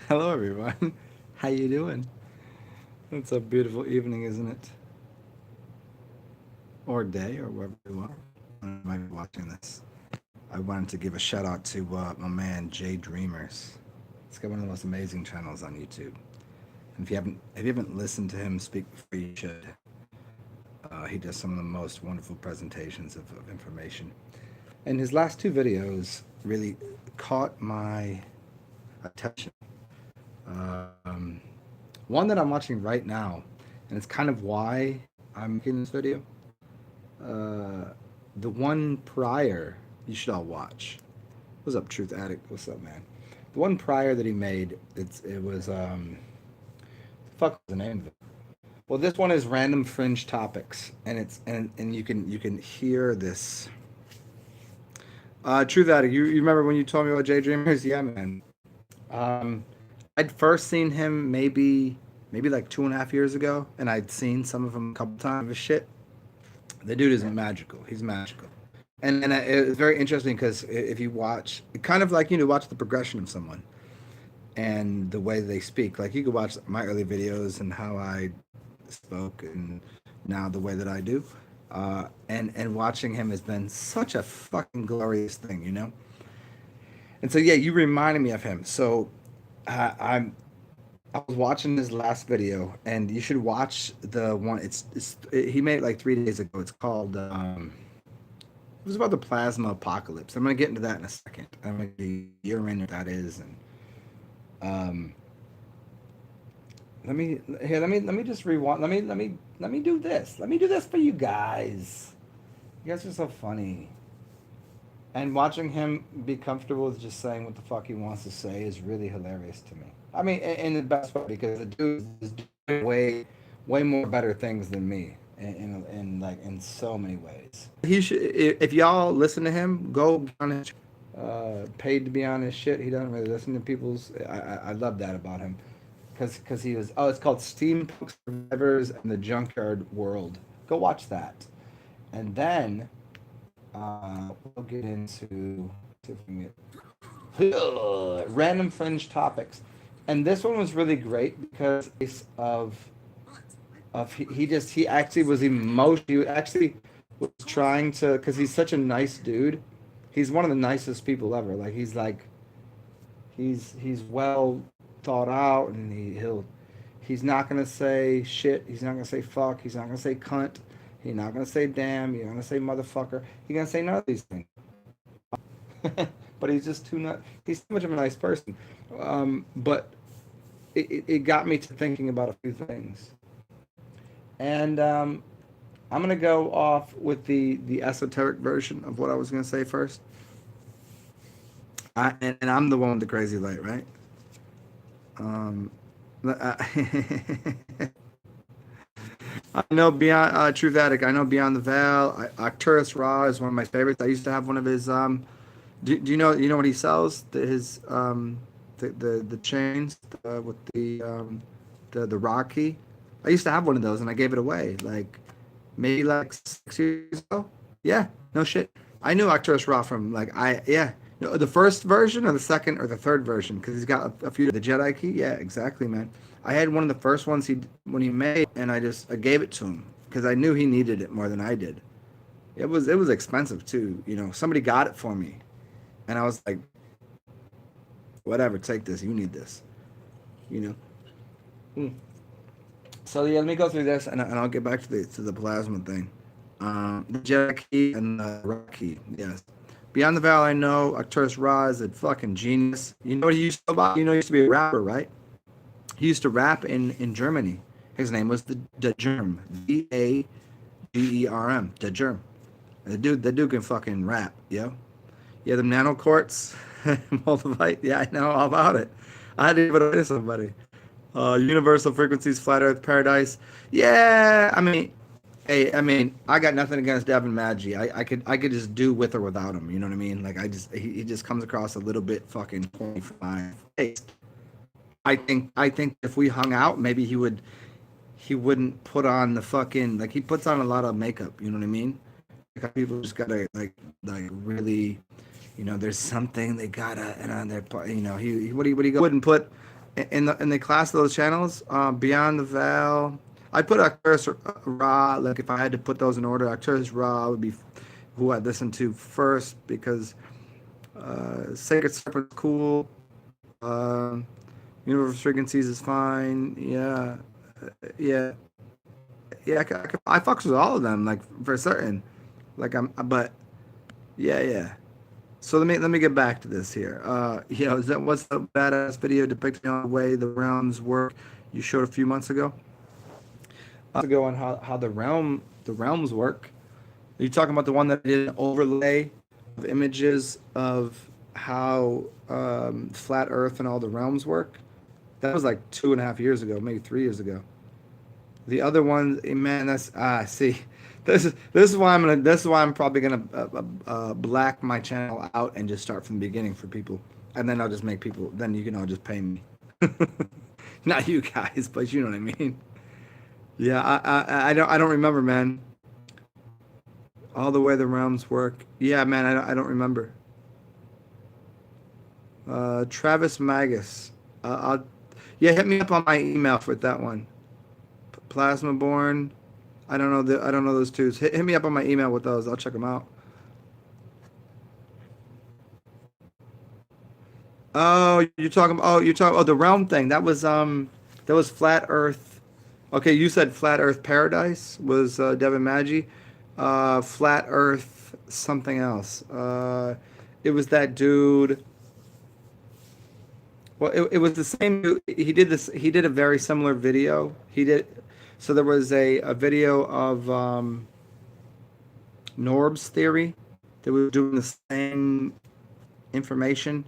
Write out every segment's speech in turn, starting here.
Hello, everyone. How you doing? It's a beautiful evening, isn't it? Or day, or wherever you are. I might be watching this. I wanted to give a shout out to my man Jaydreamerz. He's got one of the most amazing channels on YouTube. And if you haven't listened to him speak before, you should. He does some of the most wonderful presentations of information. And his last two videos really caught my attention. Um, One that I'm watching right now, and it's kind of why I'm making this video. Uh, the one prior, you should all watch. What's up, Truth Addict? What's up, man? The one prior that he made, it was fuck was the name of it? Well, this one is random fringe topics, and and you can hear this. Truth Addict, you remember when you told me about Jay Dreamers? Yeah, man. Um, I'd first seen him maybe like 2.5 years ago, and I'd seen some of him a couple times. His shit, the dude is magical. He's magical, and it's very interesting because if you watch, kind of like watch the progression of someone and the way they speak. Like you could watch my early videos and how I spoke, and now the way that I do. And watching him has been such a fucking glorious thing. And so yeah, you reminded me of him. So I'm I was watching his last video, and you should watch the one. He made it like 3 days ago. It's called. It was about the plasma apocalypse. I'm gonna get into that in a second. I'm gonna be year in what that is, and um, let me just rewind. Let me do this. Let me do this for you guys. You guys are so funny. And watching him be comfortable with just saying what the fuck he wants to say is really hilarious to me. I mean, in the best way, because the dude is doing way more better things than me, in like in so many ways. He should. If y'all listen to him, go on his. Paid to be on his shit. He doesn't really listen to people's. I love that about him, because he was. Oh, it's called Steampunk Survivors and the Junkyard World. Go watch that, and then we'll get into random fringe topics, and this one was really great because of he actually was emotional. He actually was trying to, because he's such a nice dude. He's one of the nicest people ever. He's well thought out, and he's not gonna say shit. He's not gonna say fuck. He's not gonna say cunt. He's not gonna say damn. He's not gonna say motherfucker. He's gonna say none of these things. But he's just too not. He's too much of a nice person. But it got me to thinking about a few things, and I'm gonna go off with the esoteric version of what I was gonna say first. And I'm the one with the crazy light, right? Um, I know Beyond Truth Addict. I know Beyond the Veil. Arcturus Raw is one of my favorites. I used to have one of his. Do you know what he sells? The chains with the Rocky. I used to have one of those, and I gave it away like maybe like 6 years ago. Yeah, no shit. I knew Arcturus Raw from like I yeah. No, the first version or the second or the third version, because he's got a few. The Jedi key, yeah, exactly, man. I had one of the first ones when he made, and I gave it to him because I knew he needed it more than I did. It was expensive too. Somebody got it for me, and I was like, whatever, take this. You need this. You know. Mm. So yeah, let me go through this, and I'll get back to the plasma thing. The Jedi key and the Rock key, yes. Beyond the Veil, I know Arcturus Ra is a fucking genius. You know what he used to about? He used to be a rapper, right? He used to rap in Germany. His name was the Germ, Dagerm, the Germ. The dude can fucking rap, yo. Yeah, the nanoquartz, multivite. Yeah, I know all about it. I had to give it away to somebody. Universal frequencies, flat Earth, paradise. Yeah, I got nothing against Devin Maggi. I could just do with or without him. You know what I mean? Like he just comes across a little bit fucking corny for my face. I think if we hung out, maybe he wouldn't put on the fucking, like, he puts on a lot of makeup. You know what I mean? Like people just gotta like really, there's something they gotta, and on their, he wouldn't put in the class of those channels, Beyond the Veil, I'd put Arcturus Ra. Like if I had to put those in order, Arcturus Ra would be who I'd listen to first because Sacred Serpent's cool. Uh, Universe Frequencies is fine. Yeah, yeah, yeah. I fucks with all of them, like for certain. Like but yeah, yeah. So let me get back to this here. Is that what's the badass video depicting the way the realms work you showed a few months ago? Ago on how the realms work. Are you talking about the one that did an overlay of images of how flat Earth and all the realms work? That was like 2.5 years ago, maybe 3 years ago. The other one, man, that's see, this is why I'm probably gonna black my channel out and just start from the beginning for people, and then I'll just make people. Then you can all just pay me, not you guys, but you know what I mean. Yeah, I don't remember, man. All the way the realms work. Yeah, man, I don't remember. Travis Magus. Yeah, hit me up on my email for that one. Plasma Born. I don't know those twos. Hit me up on my email with those. I'll check them out. Oh, you're talking. Oh, the realm thing. That was Flat Earth. Okay, you said Flat Earth Paradise was Devin Maggi. Flat Earth something else. It was that dude. Well, it was the same. He did this. He did a very similar video. He did. So there was a video of Norb's theory that was doing the same information,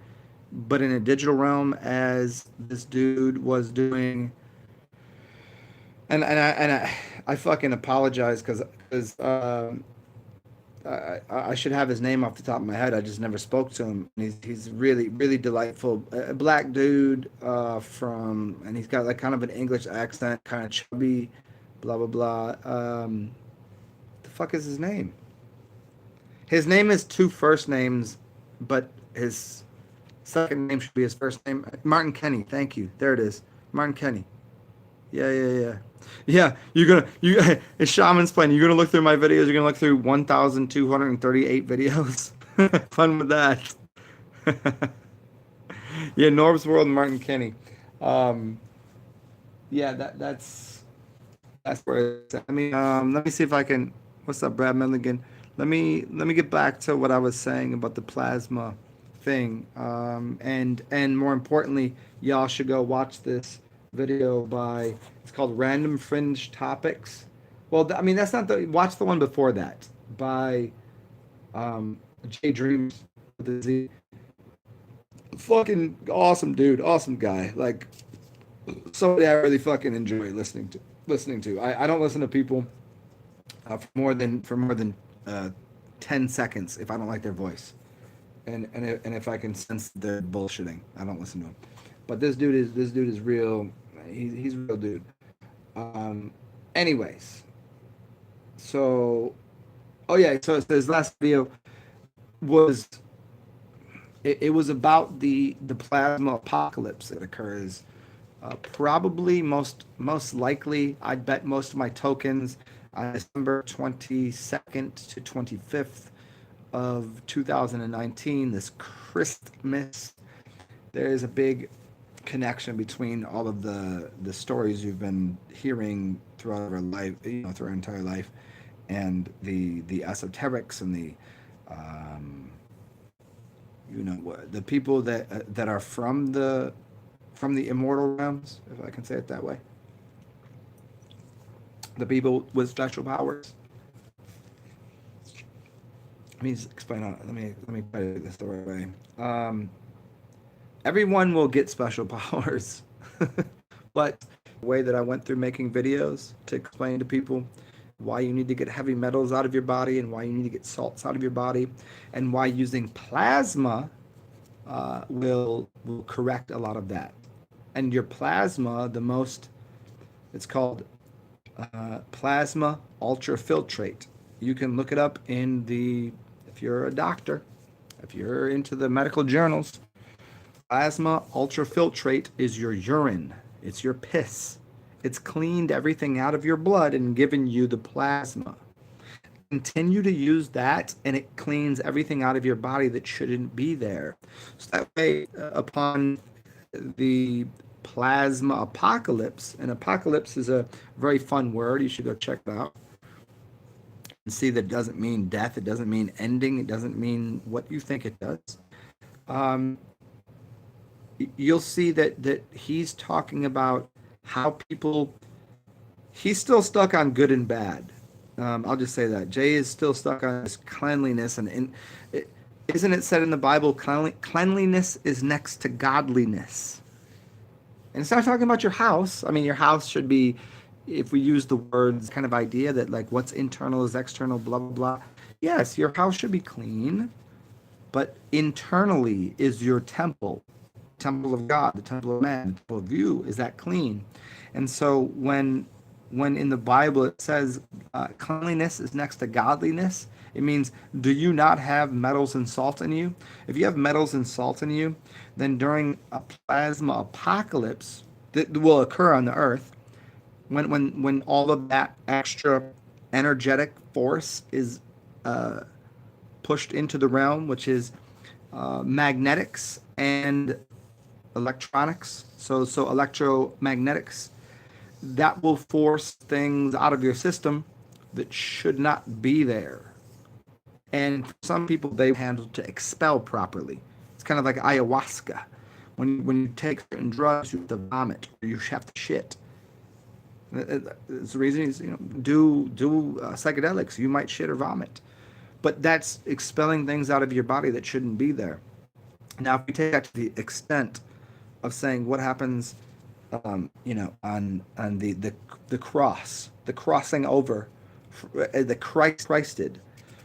but in a digital realm as this dude was doing. And I fucking apologize because I should have his name off the top of my head. I just never spoke to him. He's really really delightful, a black dude and he's got like kind of an English accent, kind of chubby, blah blah blah. The fuck is his name? His name is two first names, but his second name should be his first name. Martin Kenny. Thank you. There it is. Martin Kenny. Yeah, yeah, yeah. Yeah, it's Shaman's Plan. You're gonna look through my videos. You're gonna look through 1,238 videos. Fun with that. Yeah, Norb's World and Martin Kenny. Um, yeah, that's where it's at. Let me see if I can. What's up, Brad Milligan? Let me get back to what I was saying about the plasma thing. And more importantly, y'all should go watch this video by. It's called Random Fringe Topics. Well, that's not the. Watch the one before that by Jaydreamerz with a Z. Fucking awesome dude, awesome guy. Like somebody I really fucking enjoy listening to. I don't listen to people for more than 10 seconds if I don't like their voice, and if I can sense they're bullshitting, I don't listen to them. But this dude is real. He's a real dude. Anyways, so oh yeah, so his last video was it was about the plasma apocalypse that occurs. Probably most likely, I'd bet most of my tokens on December 22nd to 25th of 2019, this Christmas. There is a big connection between all of the stories you've been hearing throughout our life, through our entire life, and the esoterics and the people that are from the immortal realms, if I can say it that way. The people with special powers. Let me explain on it. Let me put it this the right way. Everyone will get special powers, but the way that I went through making videos to explain to people why you need to get heavy metals out of your body and why you need to get salts out of your body and why using plasma will correct a lot of that. And your plasma, it's called plasma ultrafiltrate. You can look it up if you're a doctor, if you're into the medical journals. Plasma ultrafiltrate is your urine. It's your piss. It's cleaned everything out of your blood and given you the plasma. Continue to use that, and it cleans everything out of your body that shouldn't be there. So that way, upon the plasma apocalypse, and apocalypse is a very fun word. You should go check it out and see that it doesn't mean death. It doesn't mean ending. It doesn't mean what you think it does. Um, you'll see that he's talking about how people. He's still stuck on good and bad. I'll just say that Jay is still stuck on his cleanliness, and isn't it said in the Bible, cleanliness is next to godliness? And it's not talking about your house. I mean, your house should be, if we use the words kind of idea that like what's internal is external, blah, blah, blah. Yes, your house should be clean, but internally is your temple of God, the temple of man, the temple of you. Is that clean? And so when in the Bible it says cleanliness is next to godliness, it means, do you not have metals and salt in you? If you have metals and salt in you, then during a plasma apocalypse that will occur on the earth, when all of that extra energetic force is pushed into the realm, which is magnetics and electronics, so electromagnetics, that will force things out of your system that should not be there. And for some people, they handle to expel properly. It's kind of like ayahuasca. When you take certain drugs, you have to vomit or you have to shit. It's the reason is, do psychedelics. You might shit or vomit, but that's expelling things out of your body that shouldn't be there. Now, if we take that to the extent of saying what happens, on the cross, the crossing over, the Christ did.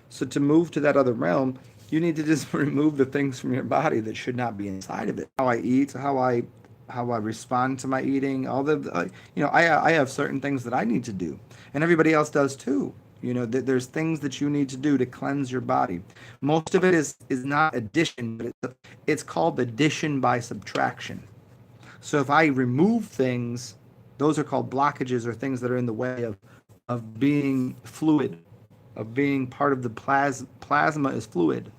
So to move to that other realm, you need to just remove the things from your body that should not be inside of it. How I eat, how I respond to my eating, all the, I have certain things that I need to do, and everybody else does too. There's things that you need to do to cleanse your body. Most of it is not addition, but it's called addition by subtraction. So if I remove things, those are called blockages or things that are in the way of being fluid, of being part of the plasma is fluid.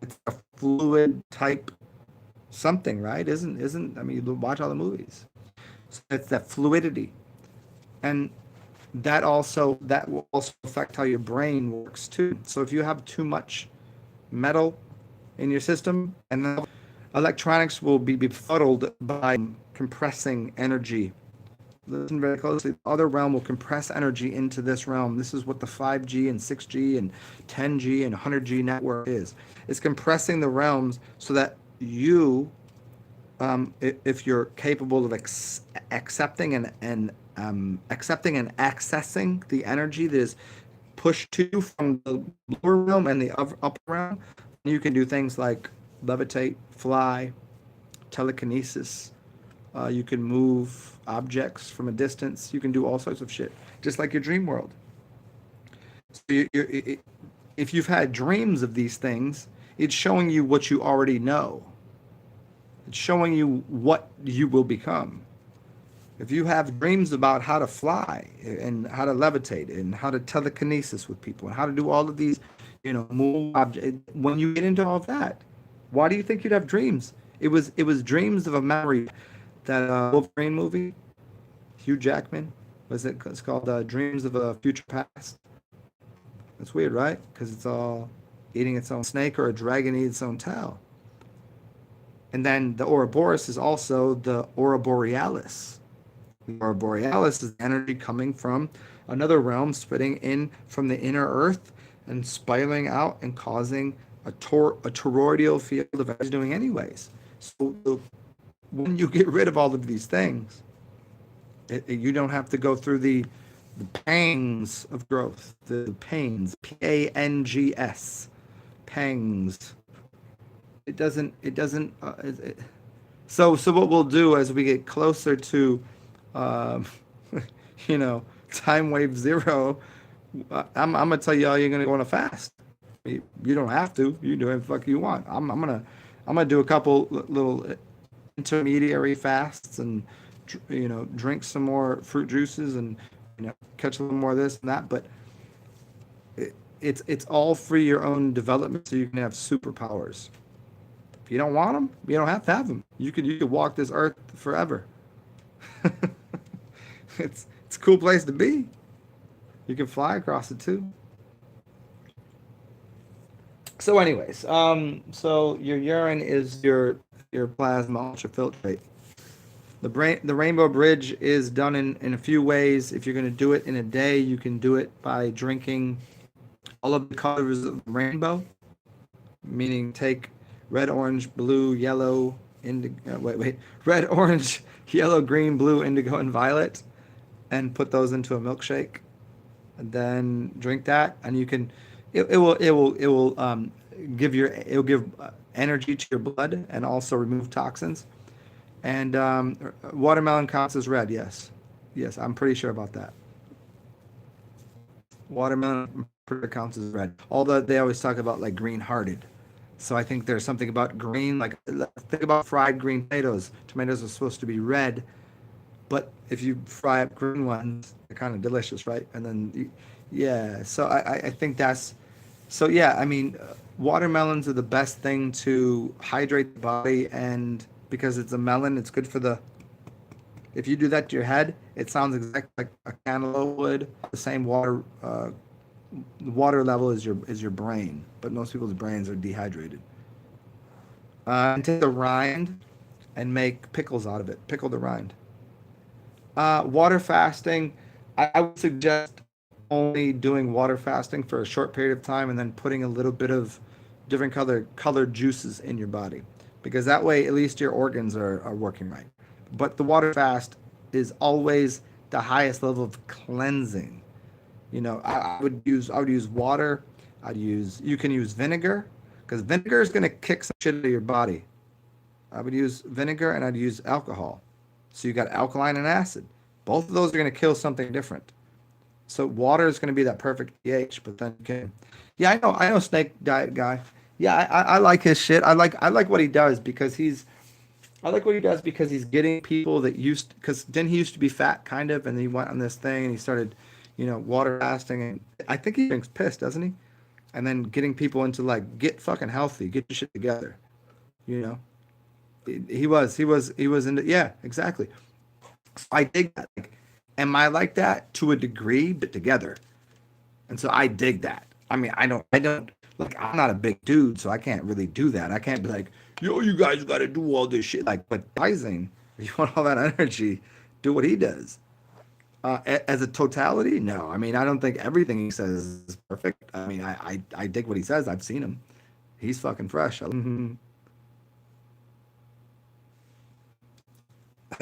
It's a fluid type something, right? Isn't I mean, you watch all the movies. So it's that fluidity. And that will also affect how your brain works too. So if you have too much metal in your system, and then electronics will be befuddled by compressing energy. Listen very closely. The other realm will compress energy into this realm. This is what the 5G and 6G and 10G and 100G network is. It's compressing the realms so that you, if you're capable of accepting and accessing the energy that is pushed to you from the lower realm and the upper realm, you can do things like levitate, fly, telekinesis. You can move objects from a distance. You can do all sorts of shit, just like your dream world. So if you've had dreams of these things, it's showing you what you already know. It's showing you what you will become. If you have dreams about how to fly and how to levitate and how to telekinesis with people and how to do all of these, move objects, when you get into all of that, why do you think you'd have dreams? It was dreams of a memory. That Wolverine movie, Hugh Jackman, it's called Dreams of a Future Past. It's weird, right? Because it's all eating its own snake, or a dragon eating its own tail. And then the Ouroboros is also the Aurora Borealis. The Aurora Borealis is energy coming from another realm, spreading in from the inner earth and spiraling out and causing a toroidal field of energy doing anyways. So when you get rid of all of these things, you don't have to go through the pangs of growth, the pains, pangs, pangs. It doesn't. So what we'll do as we get closer to, time wave zero, I'm gonna tell y'all you're gonna go on a fast. You don't have to. You do whatever the fuck you want. I'm gonna I'm gonna do a couple little intermediary fasts and drink some more fruit juices and catch a little more of this and that. But it's all for your own development, so you can have superpowers. If you don't want them, you don't have to have them. You could walk this earth forever. It's a cool place to be. You can fly across it too. So, anyways, so your urine is your plasma ultrafiltrate. The rainbow bridge is done in a few ways. If you're going to do it in a day, you can do it by drinking all of the colors of the rainbow, meaning take red, orange, blue, yellow, indigo. Red, orange, yellow, green, blue, indigo, and violet, and put those into a milkshake. And then drink that, and you can. It will give energy to your blood and also remove toxins. And watermelon counts as red. Yes, I'm pretty sure about that. Watermelon counts as red. Although they always talk about like green hearted. So I think there's something about green, like think about fried green tomatoes. Tomatoes are supposed to be red, but if you fry up green ones, they're kind of delicious, right? And then, yeah. So I think that's, so yeah. I mean, watermelons are the best thing to hydrate the body, and because it's a melon, it's good for the. If you do that to your head, it sounds exactly like a cantaloupe would. The same water level as your brain, but most people's brains are dehydrated. And take the rind and make pickles out of it. Pickle the rind. Water fasting, I would suggest only doing water fasting for a short period of time and then putting a little bit of different colored juices in your body, because that way at least your organs are working right. But the water fast is always the highest level of cleansing. I would use water. You can use vinegar, because vinegar is going to kick some shit out of your body. I would use vinegar, and I'd use alcohol. So you got alkaline and acid. Both of those are going to kill something different. So water is going to be that perfect pH, but then yeah, I know Snake Diet guy. Yeah, I like his shit. I like what he does because he's getting people that because then he used to be fat kind of, and he went on this thing and he started, water fasting, and I think he drinks piss, doesn't he? And then getting people into like, get fucking healthy, get your shit together, you know. He was into, yeah, exactly. So I dig that. Like, am I like that to a degree, but together? And so I dig that. I mean, I don't like, I'm not a big dude, so I can't really do that. I can't be like, yo, you guys got to do all this shit. Like, but Tyson, if you want all that energy, do what he does. As a totality, no. I mean, I don't think everything he says is perfect. I mean, I dig what he says. I've seen him. He's fucking fresh.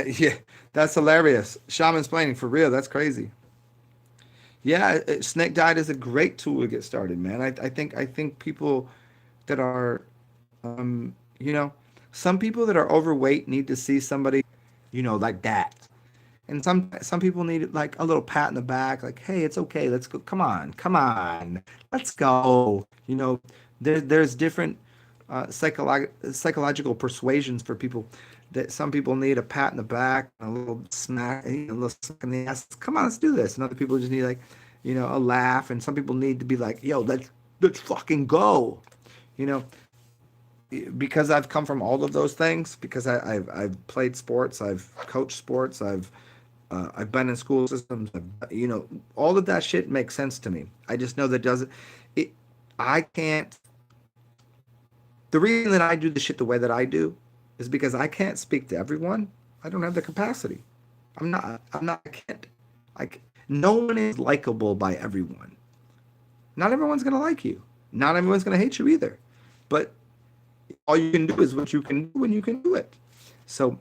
Yeah, that's hilarious. Shaman explaining for real. That's crazy. Yeah, snake diet is a great tool to get started, man. I think people that are, um, you know, some people that are overweight need to see somebody, like that. And some people need like a little pat in the back, like, hey, it's okay, let's go. Come on, let's go. There's different psychological persuasions for people. That some people need a pat in the back, a little smack, a little smack in the ass. Come on, let's do this. And other people just need like, a laugh. And some people need to be like, yo, let's fucking go. You know, because I've come from all of those things. Because I've played sports, I've coached sports, I've been in school systems. All of that shit makes sense to me. I just know that doesn't. It. I can't. The reason that I do the shit the way that I do is because I can't speak to everyone. I don't have the capacity. I can't. No one is likable by everyone. Not everyone's going to like you. Not everyone's going to hate you either. But all you can do is what you can do when you can do it. So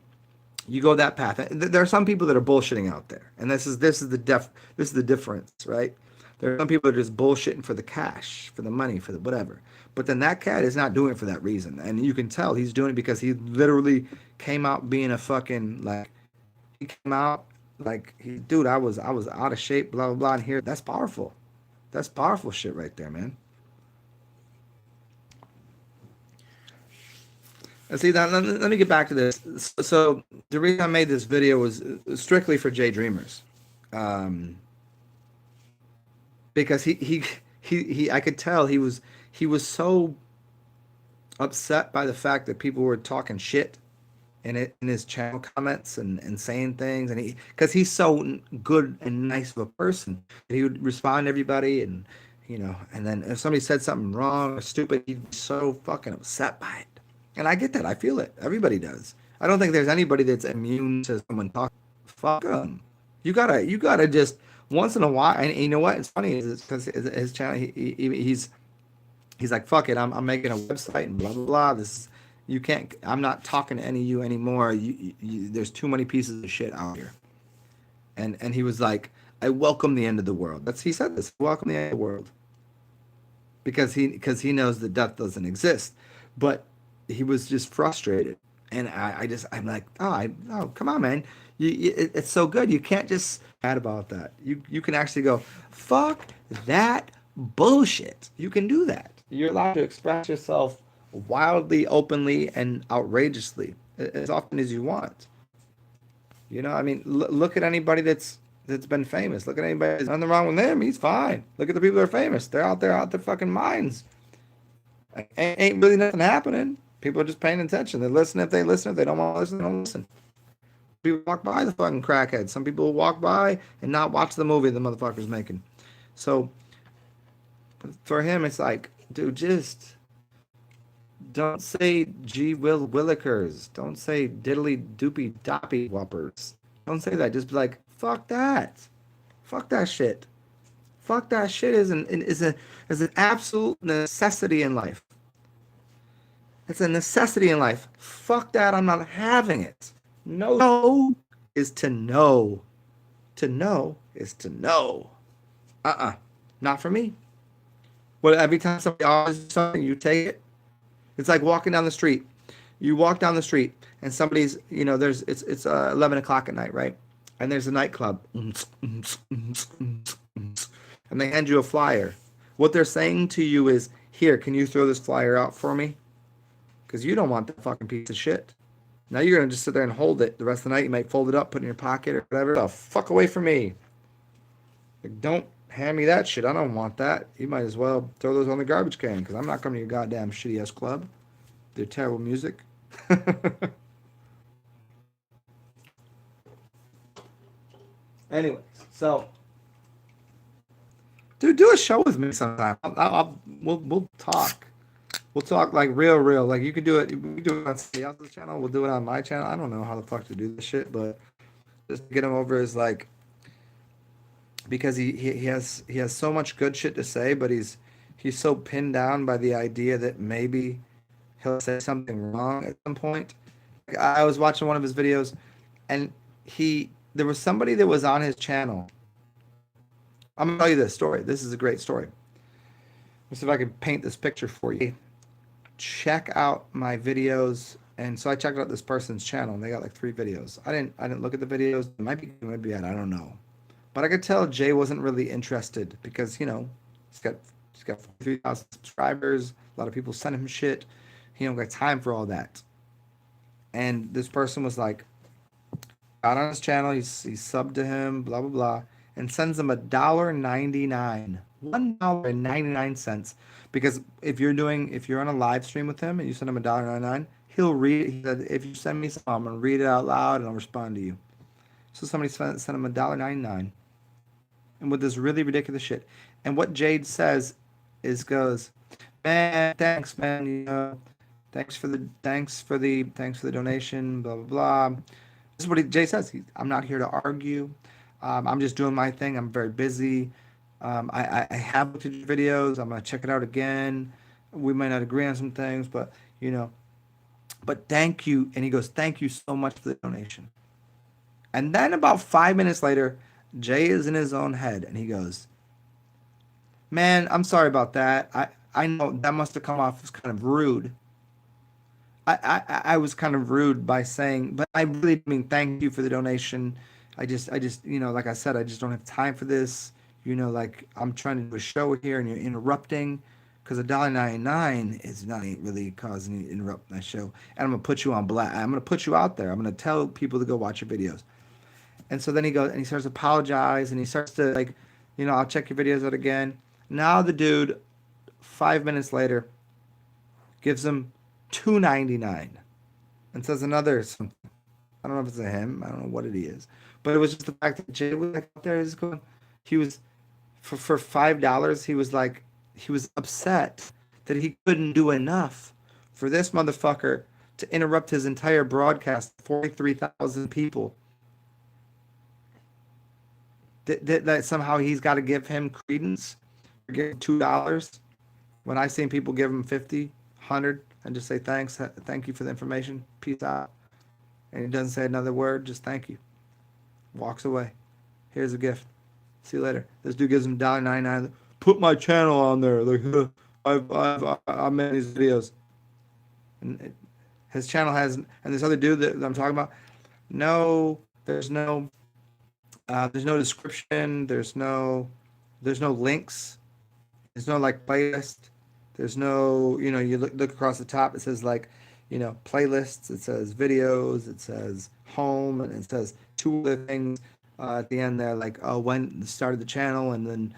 you go that path. There are some people that are bullshitting out there. And this is the difference, right? There are some people that are just bullshitting for the cash, for the money, for the whatever. But then that cat is not doing it for that reason. And you can tell he's doing it because he literally came out being a fucking, like, he came out like, dude, I was out of shape, blah, blah, blah. And here, that's powerful. That's powerful shit right there, man. See, that, let me get back to this. So the reason I made this video was strictly for Jaydreamerz, um, because I could tell he was so upset by the fact that people were talking shit in his channel comments and saying things, and because he's so good and nice of a person, he would respond to everybody, and then if somebody said something wrong or stupid, he'd be so fucking upset by it. And I get that. I feel it. Everybody does. I don't think there's anybody that's immune to someone talking. Fuck them. You gotta just once in a while. And you know what? It's funny is because his channel, he's like, fuck it. I'm making a website and blah blah blah. You can't. I'm not talking to any of you anymore. There's too many pieces of shit out here. And he was like, I welcome the end of the world. He said this. Welcome the end of the world. Because he knows that death doesn't exist, but he was just frustrated, and I'm like, oh, come on, man, it's so good. You can't just mad about that. You can actually go, fuck that bullshit. You can do that. You're allowed to express yourself wildly, openly, and outrageously as often as you want. I mean, look at anybody that's been famous. Look at anybody. There's nothing wrong with them. He's fine. Look at the people that are famous. They're out there out their fucking minds. Ain't really nothing happening. People are just paying attention. They listen if they listen. If they don't want to listen, they don't listen. People walk by the fucking crackheads. Some people will walk by and not watch the movie the motherfucker's making. So for him, it's like, dude, just don't say gee willikers. Don't say diddly doopy doppy whoppers. Don't say that. Just be like, fuck that. Fuck that shit. Fuck that shit is an absolute necessity in life. It's a necessity in life. Fuck that. I'm not having it. No is to know. To know is to know. Not for me. Well, every time somebody offers something, you take it. It's like walking down the street. You walk down the street and somebody's, it's 11 o'clock at night, right? And there's a nightclub. And they hand you a flyer. What they're saying to you is, here, can you throw this flyer out for me? Because you don't want that fucking piece of shit. Now you're going to just sit there and hold it. The rest of the night, you might fold it up, put it in your pocket or whatever. The fuck away from me. Like, don't hand me that shit. I don't want that. You might as well throw those on the garbage can, because I'm not coming to your goddamn shitty-ass club. They're terrible music. Anyways, so, dude, do a show with me sometime. We'll talk. We'll talk like real. Like you can do it. We can do it on somebody else's channel. We'll do it on my channel. I don't know how the fuck to do this shit, but just to get him over is like, because he has so much good shit to say, but he's so pinned down by the idea that maybe he'll say something wrong at some point. I was watching one of his videos, and there was somebody that was on his channel. I'm gonna tell you this story. This is a great story. Let's see if I can paint this picture for you. Check out my videos. And so I checked out this person's channel, and they got like 3 videos. I didn't look at the videos. It might be bad. I don't know. But I could tell Jay wasn't really interested, because he's got 43,000 subscribers. A lot of people send him shit. He don't got time for all that. And this person was like, got on his channel, he's subbed to him, blah blah blah, and sends him $1.99. $1.99. Because if you're on a live stream with him and you send him $1.99, he'll read it. He said, if you send me something, I'm gonna read it out loud and I'll respond to you. So somebody sent him $1.99, and with this really ridiculous shit. And what Jade says goes, man, thanks, man. Thanks for the donation, blah blah blah. This is what Jay says. I'm not here to argue. I'm just doing my thing. I'm very busy. I have looked at your videos. I'm gonna check it out again. We might not agree on some things, but but thank you. And he goes, thank you so much for the donation. And then about 5 minutes later, Jay is in his own head, and he goes, man, I'm sorry about that. I know that must have come off as kind of rude. I was kind of rude by saying, but I really mean thank you for the donation. I just like I said, I just don't have time for this. Like, I'm trying to do a show here and you're interrupting. because $1.99 is not really causing you to interrupt my show. And I'm gonna put you on blast. I'm gonna put you out there. I'm gonna tell people to go watch your videos. And so then he goes and he starts to apologize and he starts to like, I'll check your videos out again. Now the dude, 5 minutes later, gives him $2.99 and says another something. I don't know if it's a him. I don't know what it is. But it was just the fact that Jay was like up there. He's going. He was for $5. He was upset that he couldn't do enough for this motherfucker to interrupt his entire broadcast. 43,000 people. That somehow he's got to give him credence for giving $2 when I've seen people give him 50, 100, and just say thank you for the information, peace out, and he doesn't say another word, just thank you, walks away. Here's a gift. See you later. This dude gives him $1.99. Put my channel on there. Like I've made these videos, and his channel has, and this other dude that I'm talking about. No, there's no description. There's no links. There's no like playlist. There's no, you look across the top. It says like, playlists. It says videos. It says home, and it says two other things at the end there, like when started the channel, and then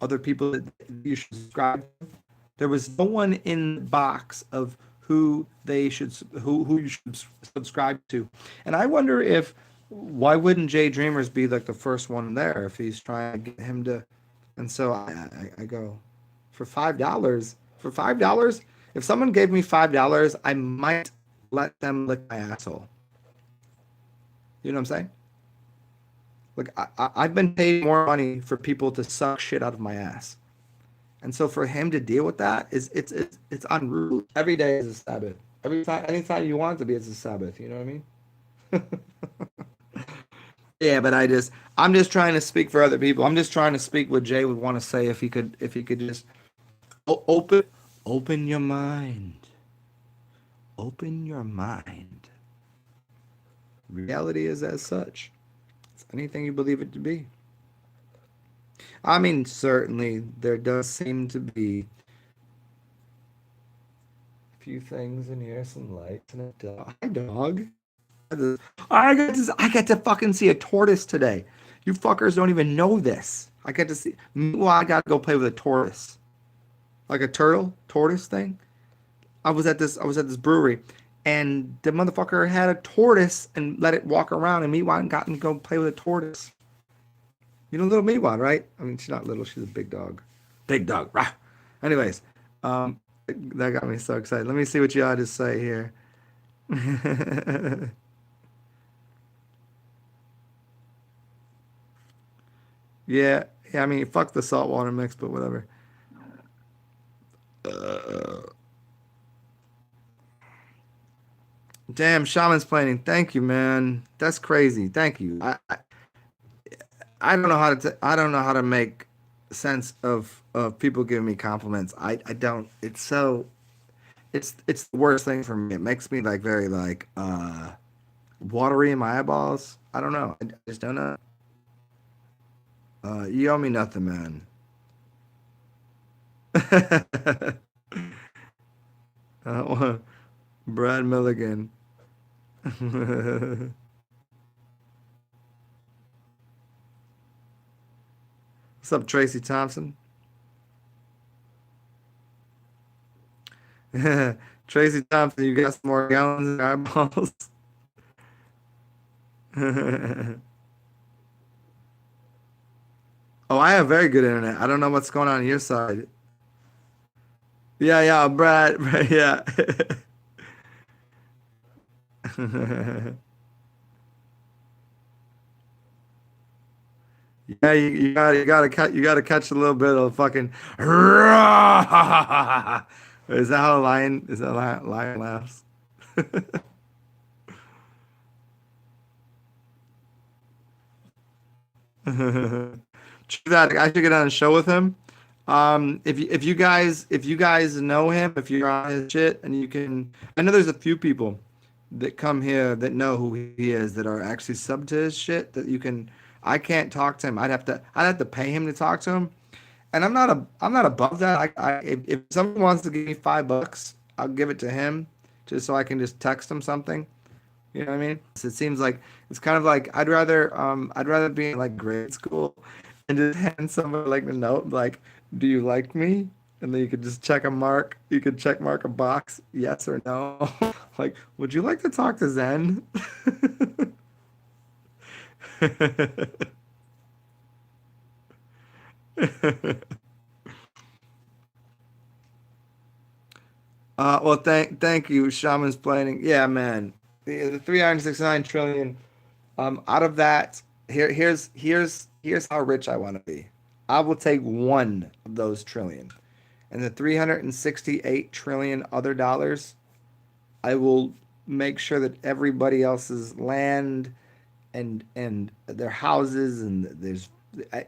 other people that you should subscribe to. There was no one in the box of who you should subscribe to, and I wonder why wouldn't Jaydreamerz be like the first one there if he's trying to get him to? And so I go, for $5. For $5, if someone gave me $5, I might let them lick my asshole. You know what I'm saying? Like I've been paid more money for people to suck shit out of my ass, and so for him to deal with that it's unruly. Every day is a Sabbath. Anytime you want it to be, it's a Sabbath. You know what I mean? Yeah, but I'm just trying to speak for other people. I'm just trying to speak what Jay would want to say if he could just open your mind. Open your mind. Reality is as such. It's anything you believe it to be. I mean, certainly there does seem to be a few things in here, some lights and a dog. Hi, dog. I get to fucking see a tortoise today. You fuckers don't even know this. I get to see. Well, I got to go play with a tortoise, like a tortoise thing. I was at this brewery, and the motherfucker had a tortoise and let it walk around, and Meatwad got him to go play with a tortoise. You know little Meatwad, right? I mean, she's not little. She's a big dog. Big dog. Rah. Anyways, that got me so excited. Let me see what you had to say here. Yeah, I mean, fuck the saltwater mix, but whatever. Uh, Damn, shaman's planning. Thank you, man. That's crazy. Thank you. I don't know how to I don't know how to make sense of people giving me compliments. I don't. It's the worst thing for me. It makes me like very like watery in my eyeballs. I don't know. I just don't know. You owe me nothing, man. Brad Milligan. What's up, Tracy Thompson? Tracy Thompson, you got some more gallons in your eyeballs? Oh, I have very good internet. I don't know what's going on your side. Yeah, Brad, yeah. Yeah, you gotta catch a little bit of fucking. Is that how a lion? Is that how a lion laughs? True that. I should get on a show with him. If you guys know him, if you're on his shit, and you can, I know there's a few people that come here that know who he is that are actually sub to his shit that you can. I can't talk to him. I'd have to pay him to talk to him, and I'm not above that. If someone wants to give me $5, I'll give it to him, just so I can just text him something. You know what I mean? So it seems like it's kind of like I'd rather be in like grade school and just hand somebody like a note like, "Do you like me?" And then you could just check a mark. You could check mark a box, yes or no. Like, would you like to talk to Zen? Well, thank you, Shaman's planning. Yeah, man, the 369 trillion. Out of that, here's how rich I want to be. I will take one of those trillion, and the 368 trillion other dollars, I will make sure that everybody else's land and their houses and there's I,